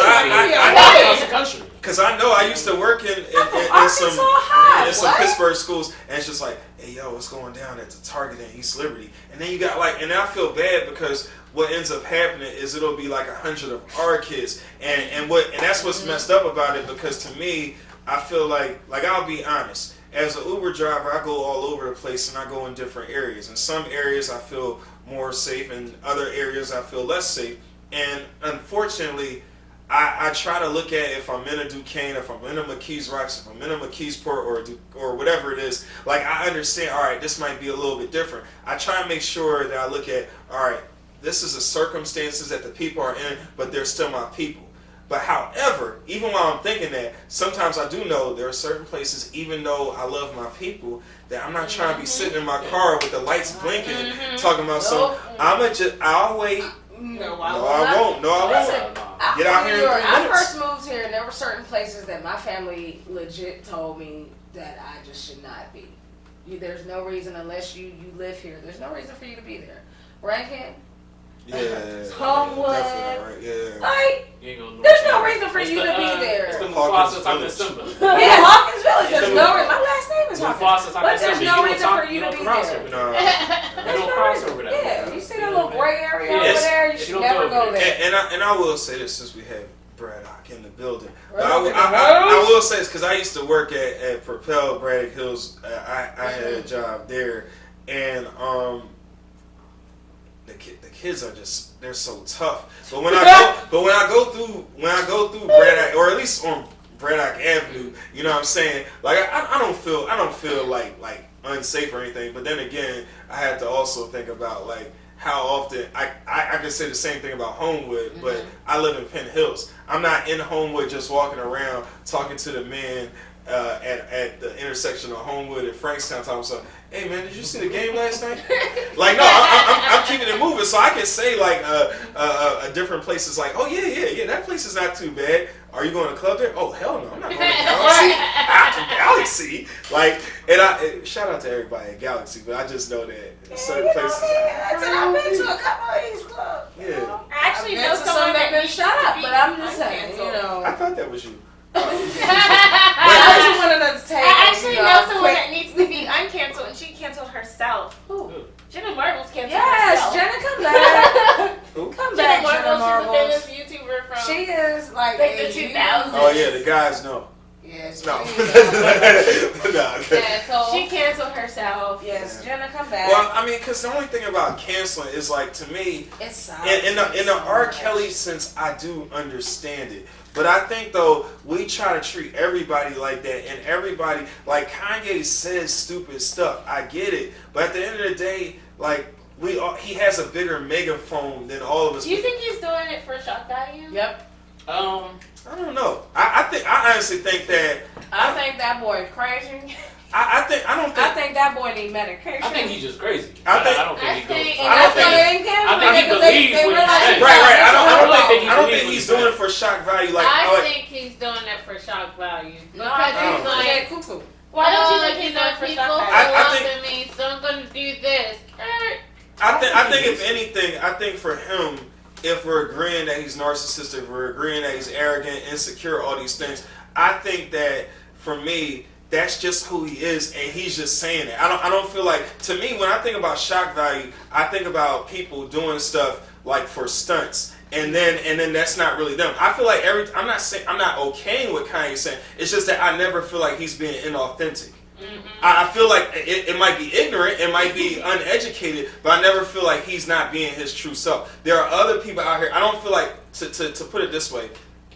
C: I know I used to work in some Pittsburgh schools, and it's just like, hey yo, what's going down at the Target in East Liberty? And then you got like, and I feel bad because what ends up happening is it'll be like 100 of our kids, and that's what's messed up about it, because to me, I feel like I'll be honest. As an Uber driver, I go all over the place, and I go in different areas. In some areas, I feel more safe. In other areas, I feel less safe. And unfortunately, I try to look at if I'm in a Duquesne, if I'm in a McKees Rocks, if I'm in a McKeesport or whatever it is. Like, I understand, all right, this might be a little bit different. I try to make sure that I look at, all right, this is the circumstances that the people are in, but they're still my people. But however, even while I'm thinking that, sometimes I do know there are certain places, even though I love my people, that I'm not trying to be sitting in my car with the lights blinking, talking about I'll wait. No, I won't.
A: Listen,
C: Get out here in 3 minutes.
A: I first moved here, and there were certain places that my family legit told me that I just should not be. There's no reason, unless you live here, there's no reason for you to be there. Right, Ken?
C: Yeah.
A: Homewood.
C: Right, yeah.
A: Like, there's no reason for you to be there.
D: It's the Mufasa type of symbol.
A: Yeah, Hawkins Village. There's no reason. My last name is Hawkins.
D: But
A: there's no reason for you to be there.
C: No.
D: You don't cross over that.
A: Yeah, you see that little gray area over there? You should never go there.
C: And I will say this, since we have Braddock in the building. But I will say this, because I used to work at Propel Braddock Hills. I had a job there, and the kids are just, they're so tough. But when I go through Braddock, or at least on Braddock Avenue, you know what I'm saying? Like I don't feel like unsafe or anything. But then again, I had to also think about like how often I can say the same thing about Homewood, but I live in Penn Hills. I'm not in Homewood just walking around talking to the men at the intersection of Homewood and Frankstown, talking about, hey man, did you see the game last night? Like, no, I'm keeping it moving, so I can say like different places like, oh yeah, that place is not too bad. Are you going to club there? Oh hell no, I'm not going to Galaxy. Like, and shout out to everybody at Galaxy, but I just know that certain places.
A: I've been to a couple of these clubs.
C: Yeah.
B: I actually know someone that
A: been shut up, but I'm just saying, you know.
C: I thought that was you.
A: I just wanted to take.
B: I actually know someone that needs to be uncanceled, and she canceled herself.
A: Who?
B: Jenna Marbles canceled
A: Yes,
B: herself.
A: Jenna, come back. Come back, Jenna
B: Marbles. She's a famous YouTuber from
A: she is like
B: the 2000s.
C: Oh yeah, the guys know.
A: Yes.
C: No.
A: Yeah, so
B: she canceled herself.
A: Yes, Jenna, come back.
C: Well, I mean, because the only thing about canceling is like, to me,
A: it's
C: in the R. Kelly sense, I do understand it. But I think, though, we try to treat everybody like that, and everybody, like, Kanye says stupid stuff. I get it. But at the end of the day, like, he has a bigger megaphone than all of us.
B: Do you think he's doing it for shock value?
A: Yep.
C: I don't know. I honestly think that.
A: I think that boy is crazy.
C: I think
A: that boy need medication.
D: I think he's just crazy.
C: I
D: don't think he goes.
C: I
D: think he believes what he's saying.
C: Right. I don't think he's doing it for shock value. Like,
E: I think he's doing it for shock value.
A: Because he's like cuckoo.
B: Why don't you like
E: you
B: his
E: know,
B: for
E: people
B: shock
E: are
B: value?
E: loving me, so I'm gonna do this.
C: I think if anything, I think for him, if we're agreeing that he's narcissistic, we're agreeing that he's arrogant, insecure, all these things, I think that for me, that's just who he is, and he's just saying it. I don't feel like, to me, when I think about shock value, I think about people doing stuff like for stunts, and then that's not really them. I feel like I'm not okaying what Kanye's saying. It's just that I never feel like he's being inauthentic. I feel like it might be ignorant, it might be uneducated, but I never feel like he's not being his true self. There are other people out here. I don't feel like, to put it this way,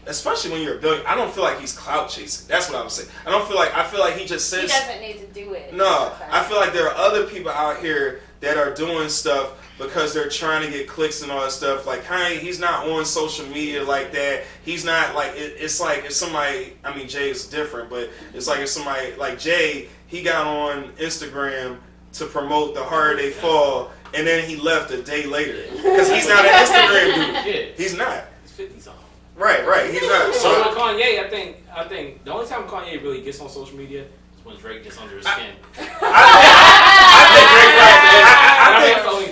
C: especially when you're a billionaire, I don't feel like he's clout chasing. That's what I would say. I feel like he just says.
B: He doesn't need to do it.
C: No, I feel like there are other people out here that are doing stuff because they're trying to get clicks and all that stuff. Like Kanye, he's not on social media like that. He's not like, it's like if somebody, I mean Jay is different, but it's like if somebody, like Jay, he got on Instagram to promote The Harder They Fall, and then he left a day later. Because he's not an Instagram dude.
D: Yeah.
C: He's not.
D: He's 50 something.
C: Right, he's not.
D: So with Kanye, I think the only time Kanye really gets on social media is when Drake gets under his skin.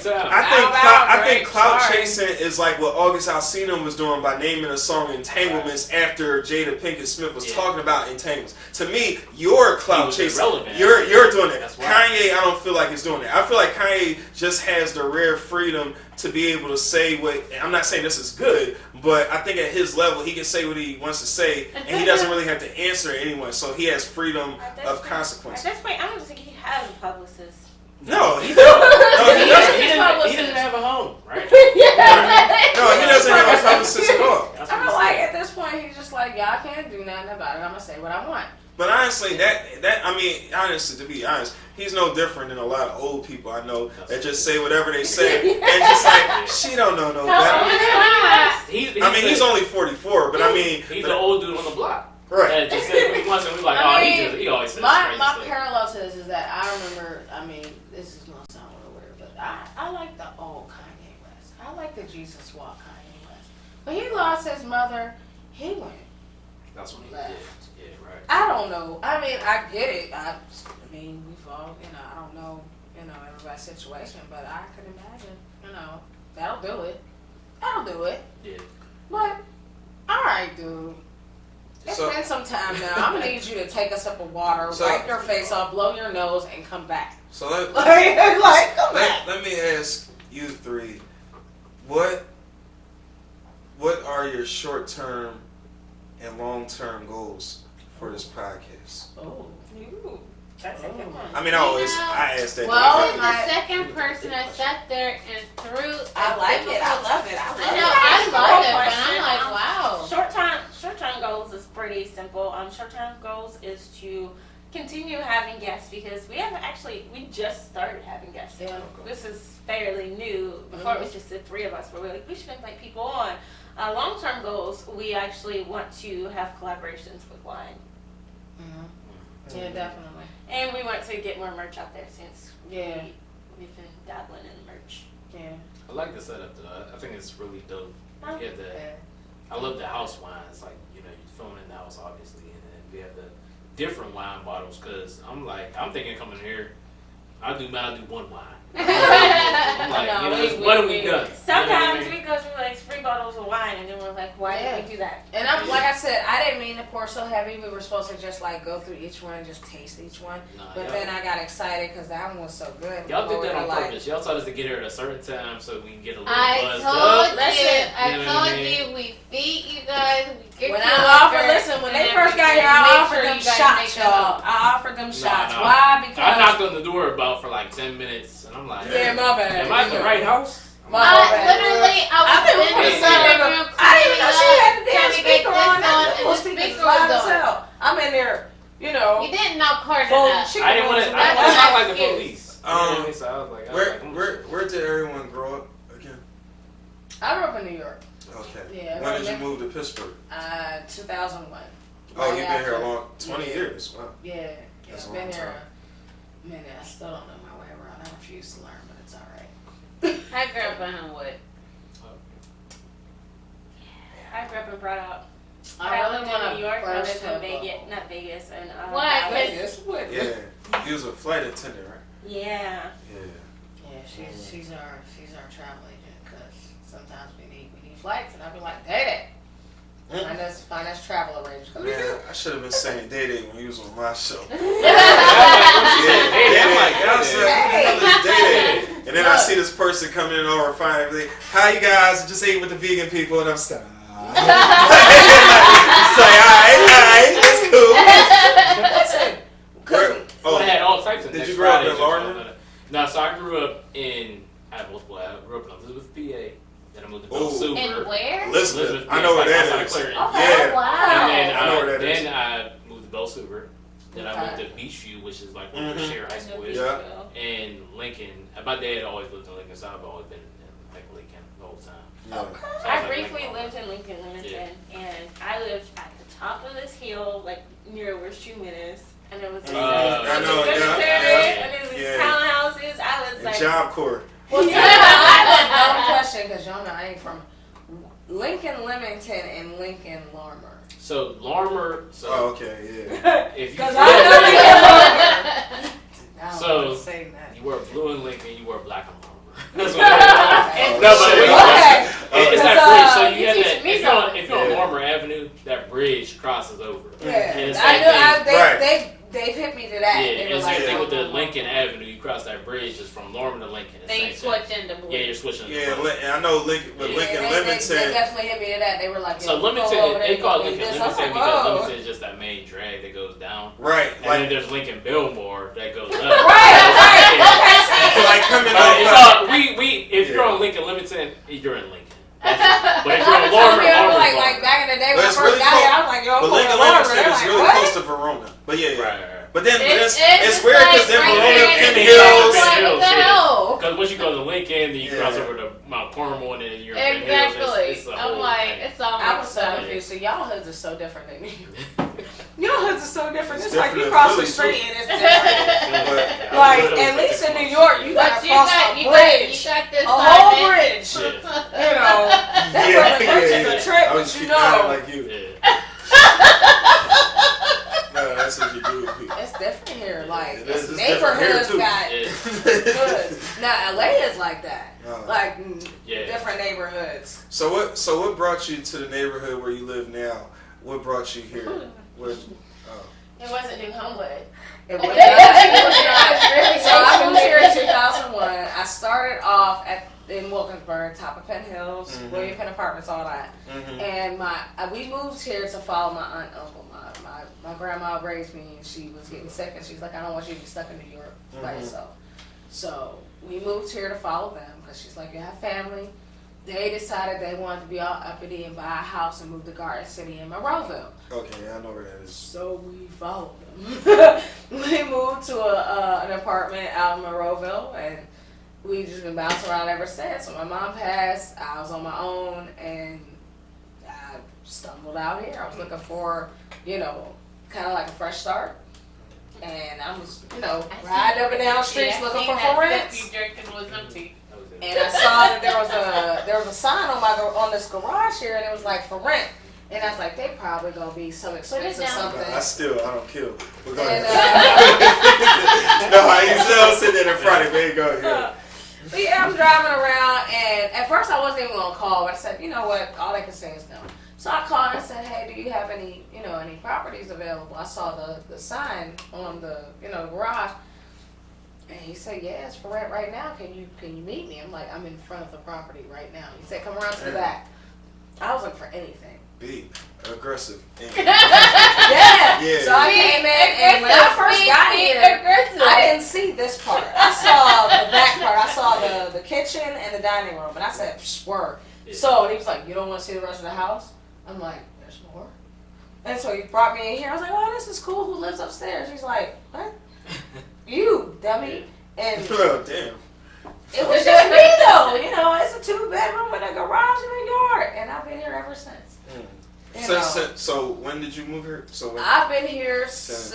C: I think clout chasing is like what August Alsina was doing by naming a song Entanglements after Jada Pinkett Smith was talking about entanglements. To me, you're clout chasing. You're doing it. Kanye, I don't feel like he's doing it. I feel like Kanye just has the rare freedom to be able to say what, I'm not saying this is good, but I think at his level he can say what he wants to say and he doesn't really have to answer anyone, so he has freedom of consequences.
B: At this point, I don't think he has a publicist.
C: No, he doesn't.
D: He doesn't have a home, right?
C: No, he doesn't have a publicist at all.
A: I feel like at this point he's just like, y'all can't do nothing about it. I'm gonna say what I want.
C: But honestly, honestly, to be honest, he's no different than a lot of old people I know that just say whatever they say and just like, she don't know no better. He's only 44, but I mean,
D: he's the old dude on the block.
C: Right.
D: That just said what he wants, and we're like, he always says
A: my
D: stuff.
A: parallel to this is that I remember, this is gonna sound a little weird, but I like the old Kanye West. I like the Jesus Walk Kanye West. When he lost his mother, he went.
D: That's when he
A: left.
D: did. Yeah, right.
A: I don't know. I get it. We've all, I don't know, everybody's situation, but I could imagine, that'll do it.
D: Yeah.
A: But, alright, dude. It's been some time now. I'm gonna need you to take a sip of water, wipe your face off, blow your nose, and come back.
C: So come
A: back.
C: Let me ask you three, what are your short-term and long-term goals for this podcast?
A: Oh.
B: That's a good one.
C: I ask that.
E: Well, the second person that sat there and threw.
A: I like it. I love it.
E: I love it, but I'm like, wow.
B: Short-term goals is pretty simple. Short-term goals is to continue having guests because we just started having guests.
A: Yeah.
B: This is fairly new. Before it was just the three of us, but we're like, we should invite people on. Long-term goals, we actually want to have collaborations with wine.
A: Mm-hmm. Yeah, definitely.
B: And we want to get more merch out there since we've been dabbling in merch.
A: Yeah.
D: I like the setup though. I think it's really dope. You have I love the house wines. Like, you're filming in the house obviously, and then we have the different wine bottles. Cause I'm thinking coming here, I'll do one wine. I'm like, what have we done?
B: Sometimes we go through like 3 bottles of wine, and then we're like, why did we do that?
A: And like I said, I didn't mean to pour so heavy. We were supposed to just like go through each one and just taste each one. But then I got excited because that one was so good.
D: Y'all did that on purpose. Y'all told us to get here at a certain time so we can get a little buzzed up.
E: I told you we feed you guys.
A: When they first got here, I offered them shots, y'all. I offered them shots. Why? Because
D: I knocked on the door about for like 10 minutes, and I'm like,
A: yeah, my bad.
D: Am I at the right house?
E: I was in the living room.
A: I didn't even know she had the damn speaker on. The speaker was on. I'm in there,
E: You didn't knock hard enough.
D: I didn't want to. I was not like the police. So I was like,
C: where did everyone grow up again?
A: I grew up in New York.
C: Okay.
A: Yeah.
C: When did you move to Pittsburgh?
A: 2001.
C: Oh, you've been here a long 20 years. Wow.
A: Yeah.
C: That's
A: I've
C: a
A: been
C: long
A: here
C: time.
A: a minute. I still don't know my way around. I refuse to learn, but it's alright.
E: I grew up in Homewood.
B: I grew up and brought out. I lived in New York. I lived in Vegas, not Vegas, and
E: Why?
A: Vegas.
C: Yeah, he was a flight attendant, right?
B: Yeah.
A: Yeah, she's our travel agent because sometimes we need flights, and I'll be like, Day, find us travel arrangements.
C: Man, I should have been saying Day when he was on my show.
D: I'm like,
C: Day. And then I see this person coming in over fine everything. Hi, you guys? I just ate with the vegan people, and I'm stuck. It's like, alright, that's cool.
D: I had all types of.
C: Did you grow up in Lorna?
D: No, so I grew up in. I grew up in Elizabeth, PA. Then I moved to Bell Super.
E: And where?
C: Elizabeth. I know where that is.
E: Yeah. Wow.
D: And then
C: I know where that is.
D: Then I moved to Bell Super. Then I moved to Beachview, which is like where Share High School is.
C: Yeah.
D: And Lincoln. My dad always lived in Lincoln, so I've always been in like Lincoln the whole time.
C: Yeah.
B: So I briefly lived in Lincoln, and I lived at the top of this hill, like near where Schumann is. And it was this cemetery, and it was these townhouses. I was like,
C: Job Corps.
A: Well, I have a dumb question because y'all know I ain't from Lincoln, Leamington, and Lincoln, Larmer.
D: So Larmer. So
C: okay, yeah.
D: If you
A: Because I know Lincoln, Larmer.
D: So
A: say that.
D: you wear blue in Lincoln, you wear black in Larmer. That's
A: Okay.
D: It's that bridge. So you have
E: you
D: that.
E: teach me
D: If you're on Larmer Avenue, that bridge crosses over.
A: Yeah,
D: And it's
A: I
D: same
A: knew.
D: thing.
A: They've hit me to that.
D: Yeah,
A: They were
D: and
A: like,
D: same thing with the
A: oh,
D: Lincoln Avenue. You cross that bridge, it's from Larmer to Lincoln. It's
E: They
D: same
E: switch
D: thing.
E: into blue.
D: Yeah, you're switching.
C: Yeah, and I know Lincoln, but Lincoln,
A: they
C: Leamington.
A: definitely hit me to that. They were like,
D: So
A: yeah,
D: Leamington, they call it
A: it
D: Lincoln Leamington because Leamington is just that main drag that goes down.
C: Right,
D: And then there's Lincoln Biltmore that goes up.
C: like coming up.
D: If you're on Lincoln Leamington, you're in Lincoln. But if you're
A: I
D: on Larmer,
A: like back in the day when I
C: It's
A: first
C: really
A: got here, I was like, yo,
C: But Lincoln Leamington is really close to Verona. But yeah.
D: Right.
C: But then
E: It's
C: weird because then Verona, Penn Hills.
E: What the hell?
D: Because once you go to Lincoln, then you cross over to Mount Carmel, and then you're in Penn Hills.
E: Exactly.
D: It's the
E: I'm
D: whole
E: like,
D: thing.
E: it's all
A: I was so
E: mixed up.
A: confused. So y'all hoods are so different than me. Your hoods are so different.
C: It's
A: It's like you
C: different
A: cross
C: in
A: the
C: Philly,
A: street and it's different.
C: But,
A: Like, at least in New York, you
E: But
A: gotta
E: you
A: cross
E: got
A: a
E: you
A: bridge.
E: got this
A: A whole
E: side,
A: bridge.
D: Yeah.
A: You know, that bridge is a trick,
C: I
A: but
C: was
A: you
C: keeping out
A: know.
C: like you.
D: Yeah.
C: No, that's what you do.
A: It's different here. Like,
C: It is.
A: it's
C: It's different here,
A: neighborhoods
C: too.
A: got
D: Yeah.
A: hoods. Now, LA is like that. Like,
D: Yeah.
A: different neighborhoods.
C: So what brought you to the neighborhood where you live now? What brought you here?
B: it wasn't New Homewood.
A: It was not. It was not. So I moved here in 2001. I started off in Wilkinsburg, top of Penn Hills, William Penn Apartments, all that. And we moved here to follow my aunt and uncle. My grandma raised me, and she was getting sick, and she's like, I don't want you to be stuck in New York by yourself. So we moved here to follow them, because she's like, you have family. They decided they wanted to be all uppity and buy a house and move to Garden City in Monroeville.
C: Okay, I know where that is.
A: So we followed them. We moved to an apartment out in Monroeville, and we've just been bouncing around ever since. When my mom passed, I was on my own, and I stumbled out here. I was looking for, kind of like a fresh start. And I was, riding up and down streets looking for rents.
E: You drinking was empty.
A: And I saw that there was a sign on this garage here, and it was like for rent. And I was like, they probably gonna be some expensive something.
C: I don't kill. We're going.
A: And,
C: No, I still sitting there in front of me. Go ahead.
A: But yeah, I'm driving around, and at first I wasn't even gonna call, but I said, you know what? All they can say is no. So I called and I said, hey, do you have any properties available? I saw the sign on the garage. And he said, yeah, it's for rent right now. Can you meet me? I'm like, I'm in front of the property right now. He said, come around to the back. I was looking for anything.
C: Be aggressive.
A: Yeah. So I came in, and when I first got here, I didn't see this part. I saw the back part. I saw the kitchen and the dining room. And I said, swerve. So he was like, you don't want to see the rest of the house? I'm like, there's more. And so he brought me in here. I was like, oh, this is cool. Who lives upstairs? He's like, what? You, dummy. And
C: Oh, damn.
A: it was just me, though. It's a 2-bedroom with a garage and a yard. And I've been here ever since.
C: So when did you move here?
A: I've been here since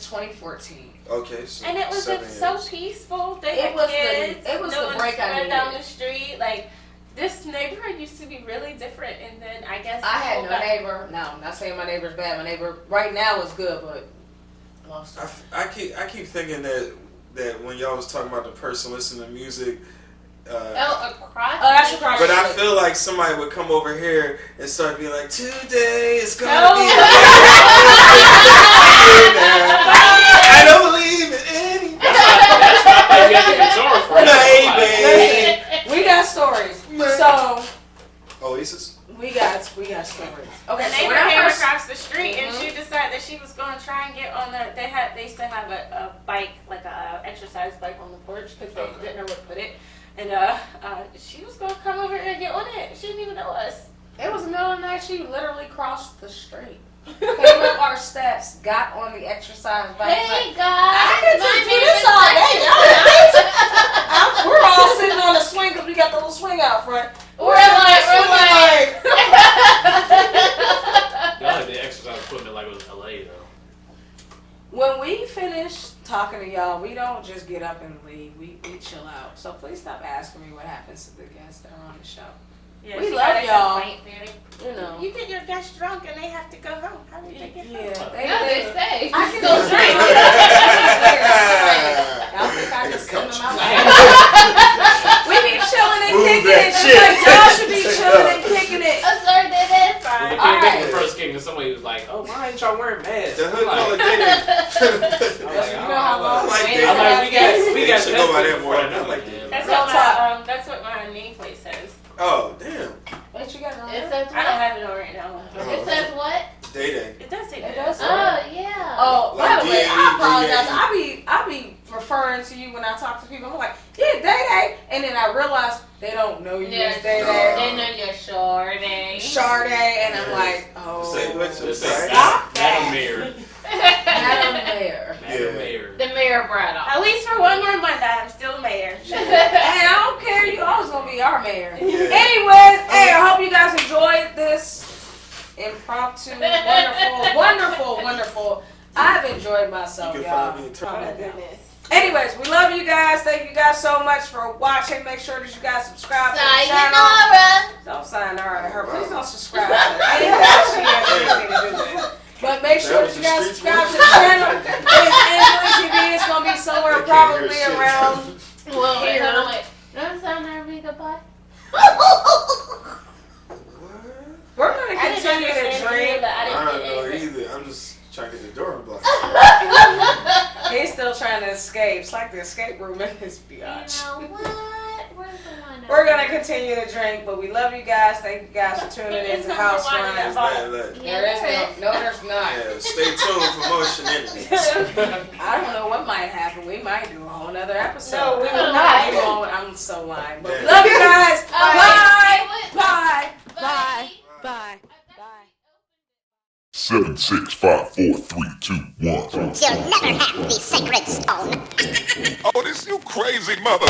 A: 2014.
C: Okay. So
B: And it was so peaceful. They had kids.
A: It was
B: no
A: the break I needed.
B: down the street. Like, this neighborhood used to be really different, and then I guess.
A: I had no neighbor. No, I'm not saying my neighbor's bad. My neighbor right now is good, but lost her.
C: I keep thinking that when y'all was talking about the person listening to music.
A: That's across.
C: But I feel like somebody would come over here and start being like, today is gonna be a I don't believe in any.
A: Listen, we got stories. So
C: Oasis.
A: We got stories. Okay,
B: the neighbor came across the street and she decided that she was going to try and get on the. They used to have a bike, like a exercise bike on the porch because they didn't know where to put it. And she was going to come over here and get on it. She didn't even know us.
A: It was the middle of the night. She literally crossed the street. Came up our steps, got on the exercise bike.
E: Hey guys,
A: I could just do this all day. We're all sitting on the swing because we got the little swing out front.
E: We're like.
D: Y'all had the exercise equipment like it was LA though.
A: When we finish talking to y'all, we don't just get up and leave. We chill out. So please stop asking me what happens to the guests that are on the show.
B: Yeah,
A: we love y'all.
B: You know, you get your guests drunk and they have to go home. How do they get home?
E: They stay.
A: I can go drink. Y'all think I can send them out? We be chilling and kicking it. Just like y'all should be chilling and kicking it.
E: Sir, that is
D: When the pandemic first came, and somebody was like, "Oh, why ain't y'all wearing masks?"
C: The hood call it dating.
A: You know how long
C: I like
A: we
C: dating.
D: I'm like, we got
C: should go by
D: tested
C: that more.
D: before
C: I like
D: that.
C: dating.
B: That's what my nameplate says.
C: Oh, damn.
A: What you got on
E: It
A: there?
E: says
B: I don't
E: what?
B: have it on right now.
E: It says what?
C: Dating.
B: It does say
A: It
B: that.
A: does.
E: Oh yeah.
A: Oh, by
C: Like
A: the way,
C: D-A-E,
A: I apologize.
C: D-A-E.
A: I be referring to you when I talk to people. I'm like, yeah, Day-Day. And then I realize they don't know you
E: Yeah,
A: as Day-Day.
E: They know your Sade.
A: Sade. And I'm like, oh.
C: Say what's
D: Just
C: your
D: say,
A: Stop
D: Madam
A: that.
D: Mayor.
A: Madam Mayor.
D: Madam Mayor.
E: The mayor brought up.
B: At least for one more month, I am still mayor.
A: Hey, I don't care. You always gonna be our mayor. Anyways, hey, I hope you guys enjoyed this impromptu, wonderful. I've enjoyed myself,
C: You can
A: y'all.
C: find me in
B: Oh, goodness.
A: Anyways, we love you guys. Thank you guys so much for watching. Make sure that you guys subscribe to the channel.
E: Sayonara.
A: Don't sayonara to her. Please don't subscribe to her. Anything she has anything to do with. But make sure that you guys subscribe to the channel. It's AngelLeeTv. It's going to be somewhere probably around
E: Well, wait,
A: here.
E: hold on, wait. Don't sayonara, be goodbye.
A: We're going to
B: I didn't
A: continue to
B: understand
A: drink.
B: either, but I
C: I
B: didn't
C: don't
B: get
C: know
B: anything.
C: either. I'm just trying to get the door unblocked.
A: He's still trying to escape. It's like the escape room in his biatch.
E: You know what? Where's the one?
A: We're going to continue to drink, but we love you guys. Thank you guys for tuning in to House Runs.
C: Look.
E: Yeah,
A: There is
E: there
A: no, there's not.
C: Yeah, stay tuned for more shenanigans.
A: I don't know what might happen. We might do a whole nother episode.
B: No, we will
A: not.
B: not.
A: I'm so lying. But
C: Yeah.
A: we love you guys.
E: Bye.
A: Bye. Bye.
E: Bye.
A: Bye.
F: 7, 6, 5, 4, 3, 2, 1.
G: You'll never have the sacred stone.
F: Oh, this you crazy mother.